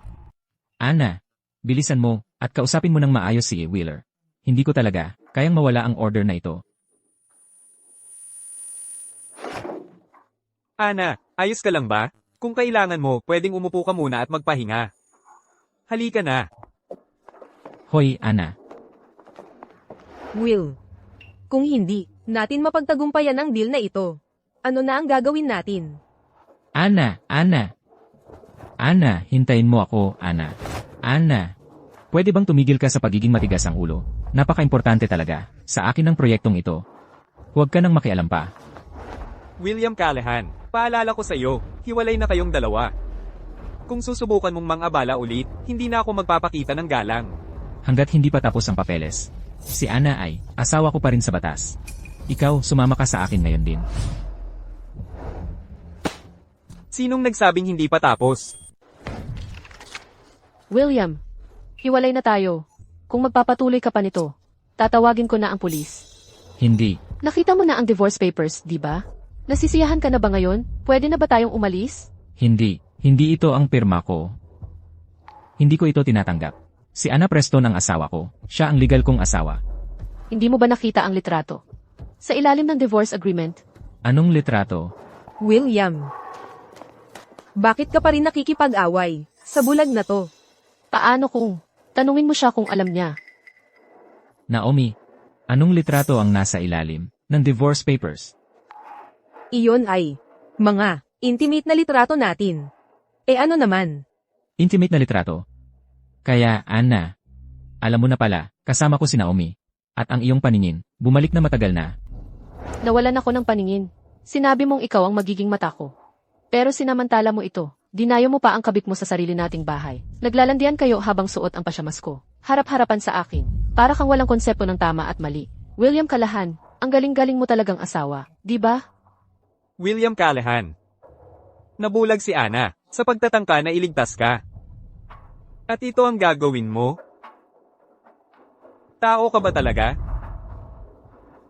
Ana, bilisan mo at kausapin mo ng maayos si A. Wheeler. Hindi ko talaga kayang mawala ang order na ito. Ana, ayos ka lang ba? Kung kailangan mo, pwedeng umupo ka muna at magpahinga. Halika na. Hoy, Ana. Will, kung hindi natin mapagtagumpayan ang deal na ito, ano na ang gagawin natin? Ana, Ana. Ana, hintayin mo ako, Ana. Ana. Pwede bang tumigil ka sa pagiging matigas ang ulo? Napaka-importante talaga sa akin ang proyektong ito. Huwag ka nang makialam pa. William Callahan, paalala ko sa'yo, hiwalay na kayong dalawa. Kung susubukan mong mang-abala ulit, hindi na ako magpapakita ng galang. Hanggat hindi pa tapos ang papeles. Si Ana ay asawa ko pa rin sa batas. Ikaw, sumama ka sa akin ngayon din. Sinong nagsabing hindi pa tapos? William, hiwalay na tayo. Kung magpapatuloy ka pa nito, tatawagin ko na ang pulis. Hindi. Nakita mo na ang divorce papers, di ba? Nasisiyahan ka na ba ngayon? Pwede na ba tayong umalis? Hindi. Hindi ito ang pirma ko. Hindi ko ito tinatanggap. Si Ana Preston ang asawa ko. Siya ang legal kong asawa. Hindi mo ba nakita ang litrato? Sa ilalim ng divorce agreement, Anong litrato? William, bakit ka pa rin nakikipag-away sa bulag na to? paano kung tanungin mo siya kung alam niya? Naomi, anong litrato ang nasa ilalim ng divorce papers? Iyon ay mga intimate na litrato natin. Ano naman? Intimate na litrato. Kaya, Ana, alam mo na pala, kasama ko si Naomi. At ang iyong paningin, bumalik na matagal na. Nawalan ako ng paningin. Sinabi mong ikaw ang magiging mata ko. Pero sinamantala mo ito. Dinayo mo pa ang kabit mo sa sarili nating bahay. Naglalandian kayo habang suot ang pasyamas ko. Harap-harapan sa akin. Para kang walang konsepto ng tama at mali. William Callahan, ang galing-galing mo talagang asawa, di ba? William Callahan. Nabulag si Ana sa pagtatangka na iligtas ka. At ito ang gagawin mo? Tao ka ba talaga?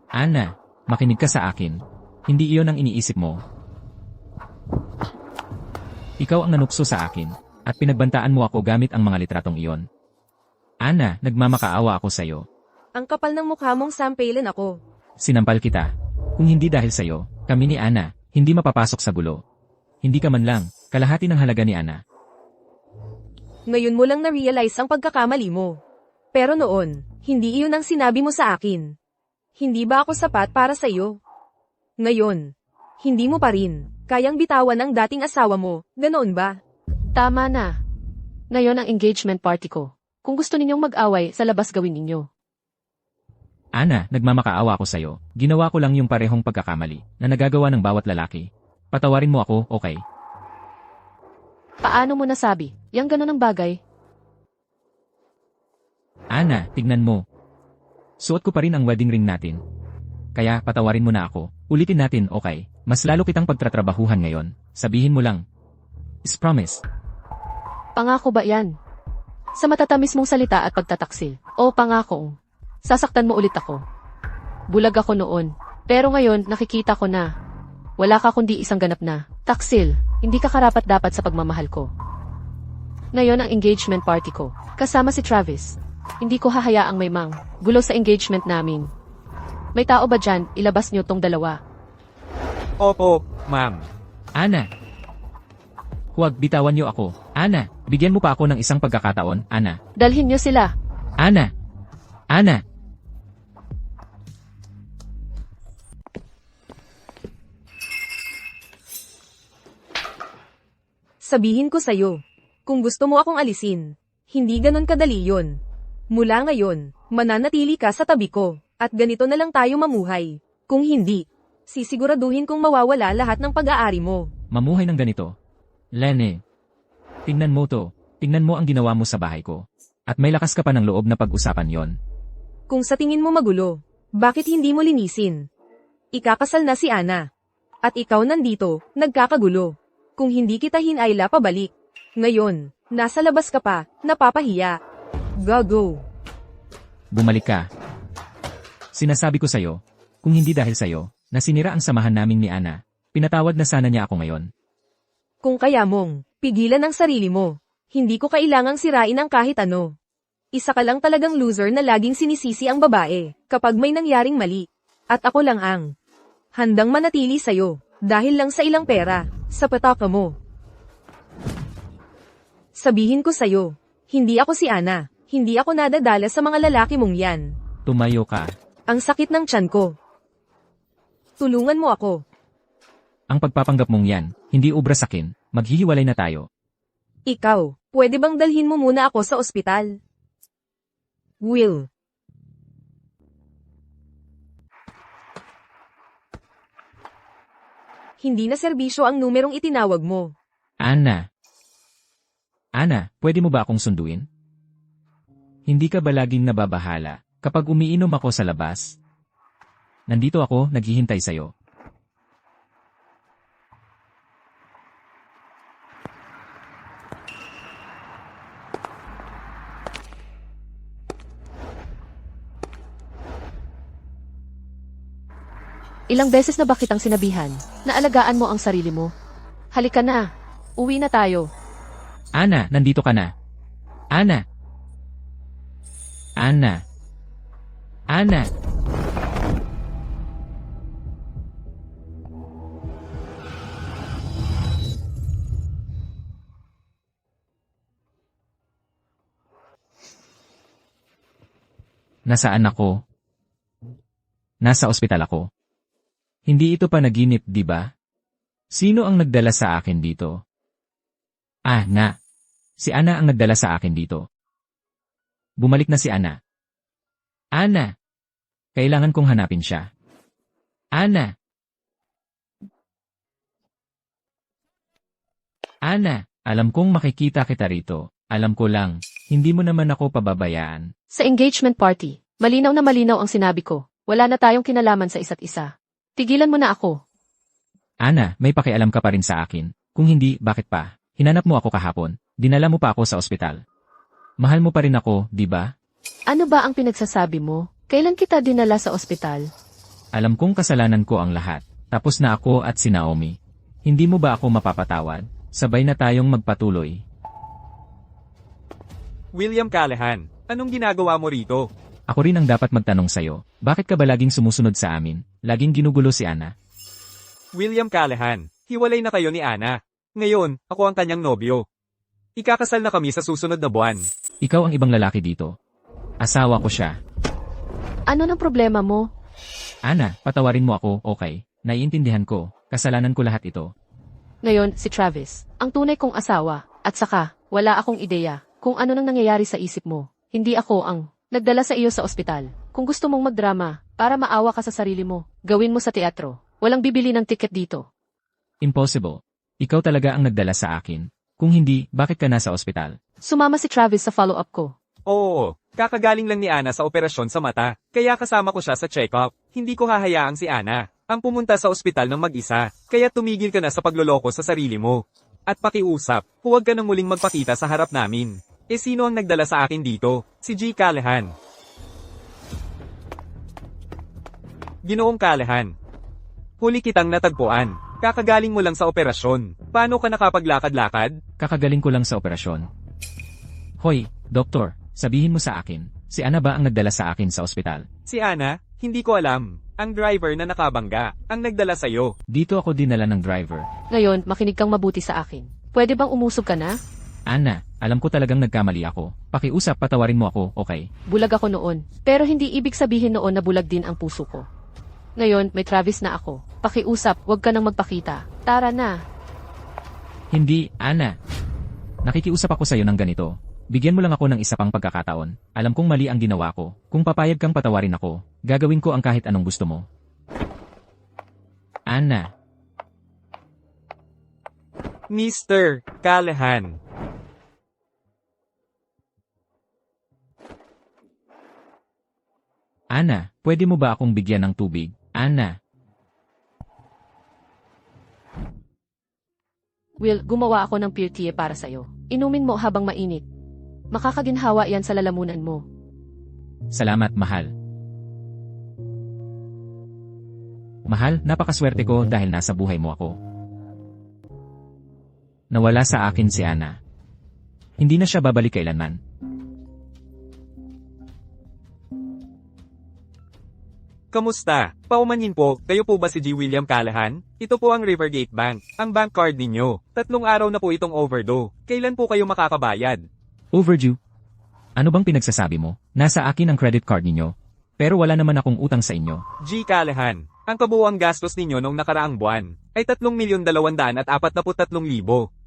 Ana, makinig ka sa akin. Hindi iyon ang iniisip mo. Ikaw ang nanukso sa akin, at pinagbantaan mo ako gamit ang mga litratong iyon. Ana, nagmamakaawa ako sa'yo. Ang kapal ng mukha mong sampailan ako. Sinampal kita. Kung hindi dahil sa'yo, kami ni Ana, hindi mapapasok sa gulo. Hindi ka man lang, kalahati ng halaga ni Ana. Ngayon mo lang na-realize ang pagkakamali mo. Pero noon, hindi iyon ang sinabi mo sa akin. Hindi ba ako sapat para sa iyo? Ngayon, hindi mo pa rin kayang bitawan ang dating asawa mo, ganoon ba? Tama na. Ngayon ang engagement party ko. Kung gusto ninyong mag-away, sa labas gawin ninyo. Ana, nagmamakaawa ako sa'yo. Ginawa ko lang yung parehong pagkakamali na nagagawa ng bawat lalaki. Patawarin mo ako, okay? Paano mo nasabi? Yang ganun ang bagay? Ana, tignan mo. Suot ko pa rin ang wedding ring natin. Kaya patawarin mo na ako. Ulitin natin, okay? Mas lalo kitang pagtatrabahuhan ngayon. Sabihin mo lang. Is promise. Pangako ba yan? Sa matatamis mong salita at pagtataksil. O pangako. Sasaktan mo ulit ako. Bulag ako noon. Pero ngayon, nakikita ko na. Wala ka kundi isang ganap na. Taksil, hindi ka karapat-dapat sa pagmamahal ko. Ngayon ang engagement party ko. Kasama si Travis. Hindi ko hahayaang may gulo sa engagement namin. May tao ba dyan? Ilabas niyo tong dalawa. Opo, ma'am. Ana. Huwag bitawan niyo ako. Ana, bigyan mo pa ako ng isang pagkakataon, Ana. Dalhin niyo sila. Ana. Ana. Sabihin ko sa'yo, kung gusto mo akong alisin, hindi ganon kadali yun. Mula ngayon, mananatili ka sa tabi ko, at ganito na lang tayo mamuhay. Kung hindi, sisiguraduhin kong mawawala lahat ng pag-aari mo. Mamuhay ng ganito. Lene. Tingnan mo to. Tingnan mo ang ginawa mo sa bahay ko. At may lakas ka pa ng loob na pag-usapan yon. Kung sa tingin mo magulo, bakit hindi mo linisin? Ikakasal na si Ana. At ikaw nandito, nagkakagulo. Kung hindi kita hinayla pabalik. Ngayon, nasa labas ka pa, napapahiya. Go. Bumalik ka. Sinasabi ko sa'yo, kung hindi dahil sa'yo, na sinira ang samahan namin ni Ana, pinatawad na sana niya ako ngayon. Kung kaya mong, pigilan ang sarili mo. Hindi ko kailangang sirain ang kahit ano. Isa ka lang talagang loser na laging sinisisi ang babae, kapag may nangyaring mali. At ako lang ang handang manatili sa'yo, dahil lang sa ilang pera, sa pataka mo. Sabihin ko sa'yo, hindi ako si Ana, hindi ako nadadala sa mga lalaki mong yan. Tumayo ka. Ang sakit ng tiyan ko. Tulungan mo ako. Ang pagpapanggap mong yan, hindi ubra sakin, maghihiwalay na tayo. Ikaw, pwede bang dalhin mo muna ako sa ospital? Will. Hindi na serbisyo ang numerong itinawag mo. Ana. Ana, pwede mo ba akong sunduin? Hindi ka ba laging nababahala kapag umiinom ako sa labas? Nandito ako, naghihintay sa'yo. Ilang beses na ba kitang sinabihan na alagaan mo ang sarili mo? Halika na. Uwi na tayo. Ana, nandito ka na. Ana. Ana. Ana. Nasaan ako? Nasa ospital ako. Hindi ito panaginip, di ba? Sino ang nagdala sa akin dito? Ana. Si Ana ang nagdala sa akin dito. Bumalik na si Ana. Ana. Kailangan kong hanapin siya. Ana. Ana, alam kong makikita kita rito. Alam ko lang, hindi mo naman ako pababayaan. Sa engagement party, malinaw na malinaw ang sinabi ko. Wala na tayong kinalaman sa isa't isa. Tigilan mo na ako. Ana, may pakialam ka pa rin sa akin. Kung hindi, bakit pa? Hinanap mo ako kahapon. Dinala mo pa ako sa ospital. Mahal mo pa rin ako, di ba? Ano ba ang pinagsasabi mo? Kailan kita dinala sa ospital? Alam kong kasalanan ko ang lahat. Tapos na ako at si Naomi. Hindi mo ba ako mapapatawad? Sabay na tayong magpatuloy. William Callahan, anong ginagawa mo rito? Ako rin ang dapat magtanong sa'yo. Bakit ka ba laging sumusunod sa amin? Laging ginugulo si Ana. William Callahan, hiwalay na kayo ni Ana. Ngayon, ako ang kanyang nobyo. Ikakasal na kami sa susunod na buwan. Ikaw ang ibang lalaki dito. Asawa ko siya. Ano ng problema mo? Ana, patawarin mo ako, okay? Naiintindihan ko. Kasalanan ko lahat ito. Ngayon, si Travis, ang tunay kong asawa. At saka, wala akong ideya kung ano nang nangyayari sa isip mo. Hindi ako ang nagdala sa iyo sa ospital. Kung gusto mong magdrama, para maawa ka sa sarili mo, gawin mo sa teatro. Walang bibili ng tiket dito. Impossible. Ikaw talaga ang nagdala sa akin. Kung hindi, bakit ka nasa ospital? Sumama si Travis sa follow-up ko. Oo, kakagaling lang ni Ana sa operasyon sa mata, kaya kasama ko siya sa check-up. Hindi ko hahayaang si Ana ang pumunta sa ospital ng mag-isa, kaya tumigil ka na sa pagloloko sa sarili mo. At pakiusap, huwag ka nang muling magpakita sa harap namin. Sino ang nagdala sa akin dito? Si G. Callahan. Ginoong Callahan. Huli kitang natagpuan. Kakagaling mo lang sa operasyon. Paano ka nakapaglakad-lakad? Kakagaling ko lang sa operasyon. Hoy, doktor, sabihin mo sa akin, si Ana ba ang nagdala sa akin sa ospital? Si Ana? Hindi ko alam. Ang driver na nakabangga, ang nagdala sa'yo. Dito ako dinala ng driver. Ngayon, makinig kang mabuti sa akin. Pwede bang umusog ka na? Ana, alam ko talagang nagkamali ako. Pakiusap, patawarin mo ako, okay? Bulag ako noon. Pero hindi ibig sabihin noon na bulag din ang puso ko. Ngayon, may Travis na ako. Pakiusap, huwag ka nang magpakita. Tara na. Hindi, Ana. Nakikiusap ako sa'yo ng ganito. Bigyan mo lang ako ng isa pang pagkakataon. Alam kong mali ang ginawa ko. Kung papayag kang patawarin ako, gagawin ko ang kahit anong gusto mo. Ana. Mr. Callahan. Ana, pwede mo ba akong bigyan ng tubig? Ana. Will, gumawa ako ng pure tea para sa'yo. Inumin mo habang mainit. Makakaginhawa yan sa lalamunan mo. Salamat, mahal. Mahal, napakaswerte ko dahil nasa buhay mo ako. Nawala sa akin si Ana. Hindi na siya babalik kailanman. Kamusta? Paumanhin po, kayo po ba si G. William Callahan? Ito po ang Rivergate Bank, ang bank card ninyo. 3 araw na po itong overdue. Kailan po kayo makakabayad? Overdue? Ano bang pinagsasabi mo? Nasa akin ang credit card ninyo. Pero wala naman akong utang sa inyo. G. Callahan, ang kabuuang gastos ninyo noong nakaraang buwan ay 3,243,000.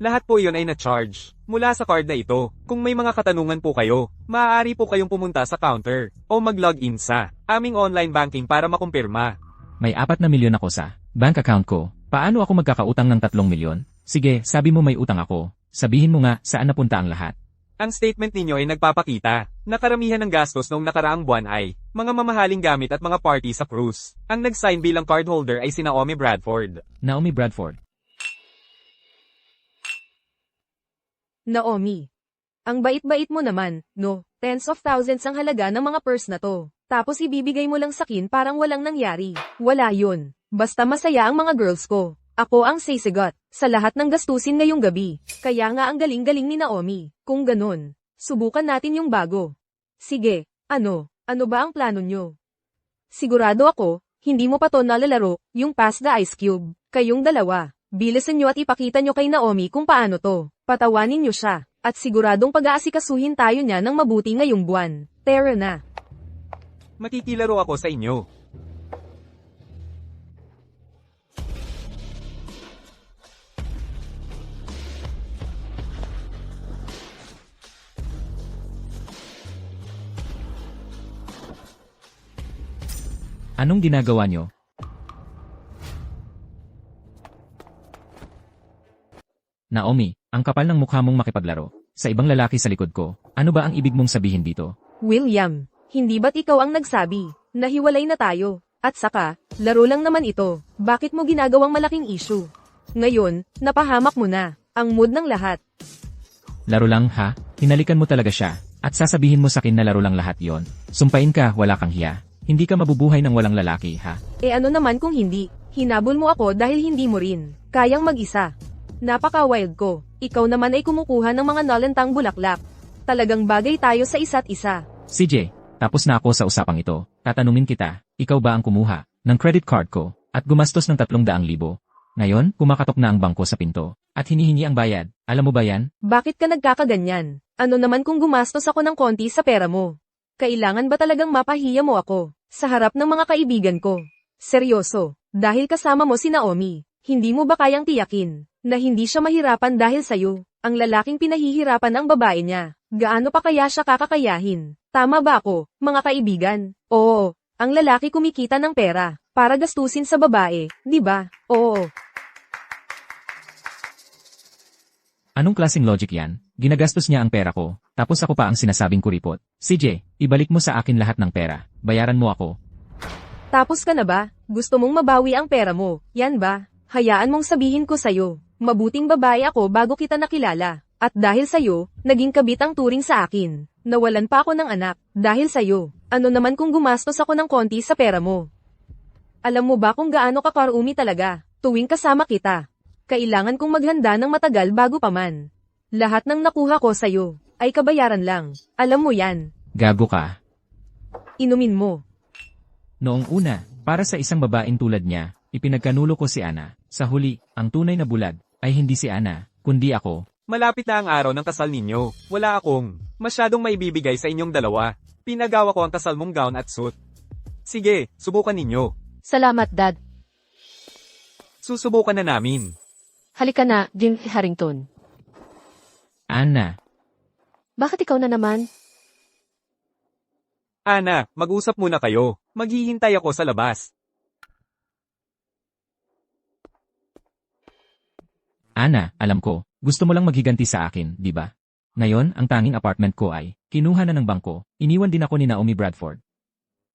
Lahat po iyon ay na-charge mula sa card na ito. Kung may mga katanungan po kayo, maaari po kayong pumunta sa counter o mag-login sa aming online banking para makumpirma. May 4 na milyon ako sa bank account ko. Paano ako magkakautang ng 3 milyon? Sige, sabi mo may utang ako. Sabihin mo nga saan napunta ang lahat. Ang statement ninyo ay nagpapakita na karamihan ng gastos noong nakaraang buwan ay mga mamahaling gamit at mga party sa cruise. Ang nag-sign bilang cardholder ay si Naomi Bradford. Naomi Bradford. Naomi. Ang bait-bait mo naman, no? Tens of thousands ang halaga ng mga purse na to. Tapos ibibigay mo lang sakin parang walang nangyari. Wala yun. Basta masaya ang mga girls ko. Ako ang sisigot sa lahat ng gastusin ngayong gabi. Kaya nga ang galing-galing ni Naomi. Kung ganun, subukan natin yung bago. Sige, ano ba ang plano nyo? Sigurado ako, hindi mo pa to nalalaro, yung Pass the Ice Cube. Kayong dalawa, bilisan nyo at ipakita nyo kay Naomi kung paano to. Patawanin nyo siya, at siguradong pag-aasikasuhin tayo niya ng mabuti ngayong buwan. Tara na. Makikilaro ako sa inyo. Anong ginagawa nyo? Naomi, ang kapal ng mukha mong makipaglaro. Sa ibang lalaki sa likod ko, ano ba ang ibig mong sabihin dito? William, hindi ba't ikaw ang nagsabi? Nahiwalay na tayo. At saka, laro lang naman ito. Bakit mo ginagawang malaking issue? Ngayon, napahamak mo na. Ang mood ng lahat. Laro lang ha? Hinalikan mo talaga siya. At sasabihin mo sa akin na laro lang lahat yon. Sumpain ka, wala kang hiya. Hindi ka mabubuhay ng walang lalaki ha? Ano naman kung hindi? Hinabol mo ako dahil hindi mo rin kayang mag-isa. Napaka-wild ko. Ikaw naman ay kumukuha ng mga nalantang bulaklak. Talagang bagay tayo sa isa't isa. CJ, tapos na ako sa usapang ito. Tatanungin kita, ikaw ba ang kumuha ng credit card ko at gumastos ng 300,000? Ngayon, kumakatok na ang bangko sa pinto at hinihingi ang bayad. Alam mo ba yan? Bakit ka nagkakaganyan? Ano naman kung gumastos ako ng konti sa pera mo? Kailangan ba talagang mapahiya mo ako sa harap ng mga kaibigan ko? Seryoso, dahil kasama mo si Naomi, hindi mo ba kayang tiyakin na hindi siya mahirapan dahil sa'yo? Ang lalaking pinahihirapan ang babae niya, gaano pa kaya siya kakakayahin? Tama ba ako, mga kaibigan? Oo, ang lalaki kumikita ng pera para gastusin sa babae, di ba? Oo. Anong klaseng logic yan? Ginagastos niya ang pera ko, tapos ako pa ang sinasabing kuripot. CJ, ibalik mo sa akin lahat ng pera. Bayaran mo ako. Tapos ka na ba? Gusto mong mabawi ang pera mo, yan ba? Hayaan mong sabihin ko sa'yo, mabuting babae ako bago kita nakilala. At dahil sa'yo, naging kabit ang turing sa akin. Nawalan pa ako ng anak, dahil sa'yo. Ano naman kung gumastos ako ng konti sa pera mo? Alam mo ba kung gaano ka karumi talaga, tuwing kasama kita? Kailangan kong maghanda ng matagal bago pa man. Lahat ng nakuha ko sa'yo, ay kabayaran lang. Alam mo yan. Gago ka. Inumin mo. Noong una, para sa isang babaeng tulad niya, ipinagkanulo ko si Ana. Sa huli, ang tunay na bulag, ay hindi si Ana, kundi ako. Malapit na ang araw ng kasal ninyo. Wala akong masyadong maibibigay sa inyong dalawa. Pinagawa ko ang kasal mong gown at suit. Sige, subukan ninyo. Salamat, Dad. Susubukan na namin. Halika na, Jim Harrington. Ana, Bakit ikaw na naman? Ana, mag-usap muna kayo. Maghihintay ako sa labas. Ana, alam ko, gusto mo lang maghiganti sa akin, di ba? Ngayon, ang tanging apartment ko ay, kinuha na ng bangko, iniwan din ako ni Naomi Bradford.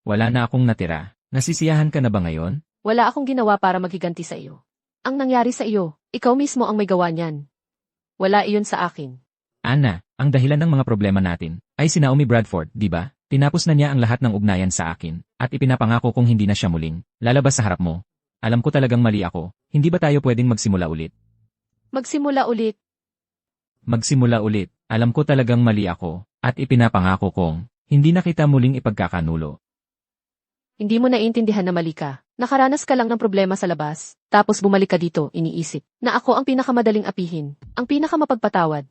Wala na akong natira. Nasisiyahan ka na ba ngayon? Wala akong ginawa para maghiganti sa iyo. Ang nangyari sa iyo, ikaw mismo ang may gawa niyan. Wala iyon sa akin. Ana, ang dahilan ng mga problema natin, ay si Naomi Bradford, di ba? Tinapos na niya ang lahat ng ugnayan sa akin, at ipinapangako kung hindi na siya muling, lalabas sa harap mo. Alam ko talagang mali ako, hindi ba tayo pwedeng magsimula ulit? Magsimula ulit. Magsimula ulit, alam ko talagang mali ako, at ipinapangako kong, hindi na kita muling ipagkakanulo. Hindi mo naiintindihan na mali ka. Nakaranas ka lang ng problema sa labas, tapos bumalik ka dito, iniisip, na ako ang pinakamadaling apihin, ang pinakamapagpatawad.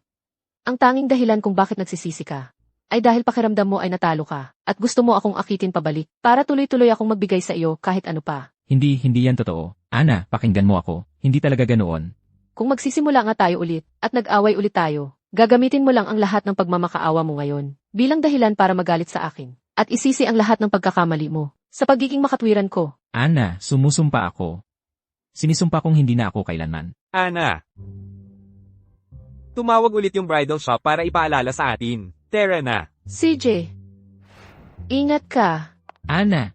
Ang tanging dahilan kung bakit nagsisisi ka, ay dahil pakiramdam mo ay natalo ka, at gusto mo akong akitin pabalik, para tuloy-tuloy akong magbigay sa iyo kahit ano pa. Hindi yan totoo. Ana, pakinggan mo ako, hindi talaga ganoon. Kung magsisimula nga tayo ulit, at nag-away ulit tayo, gagamitin mo lang ang lahat ng pagmamakaawa mo ngayon, bilang dahilan para magalit sa akin, at isisi ang lahat ng pagkakamali mo, sa pagiging makatwiran ko. Ana, sumusumpa ako. Sinisumpa kong hindi na ako kailanman. Ana. Tumawag ulit yung bridal shop para ipaalala sa atin. Tara na. CJ, ingat ka. Ana!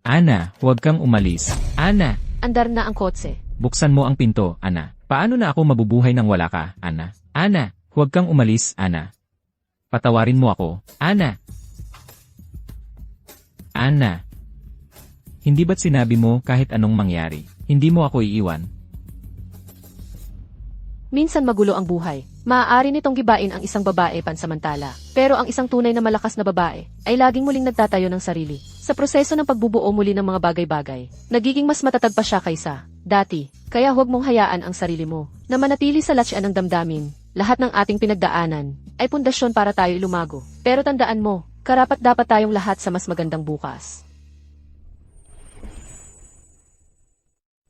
Ana, huwag kang umalis. Ana! Andar na ang kotse. Buksan mo ang pinto, Ana. Paano na ako mabubuhay nang wala ka, Ana? Ana, huwag kang umalis, Ana. Patawarin mo ako, Ana. Ana. Hindi ba't sinabi mo kahit anong mangyari, hindi mo ako iiwan? Minsan magulo ang buhay. Maaari nitong gibain ang isang babae pansamantala. Pero ang isang tunay na malakas na babae ay laging muling nagtatayo ng sarili. Sa proseso ng pagbubuo muli ng mga bagay-bagay, nagiging mas matatag pa siya kaysa dati. Kaya huwag mong hayaan ang sarili mo na manatili sa latsyan ng damdamin. Lahat ng ating pinagdaanan ay pundasyon para tayo lumago. Pero tandaan mo, karapat dapat tayong lahat sa mas magandang bukas.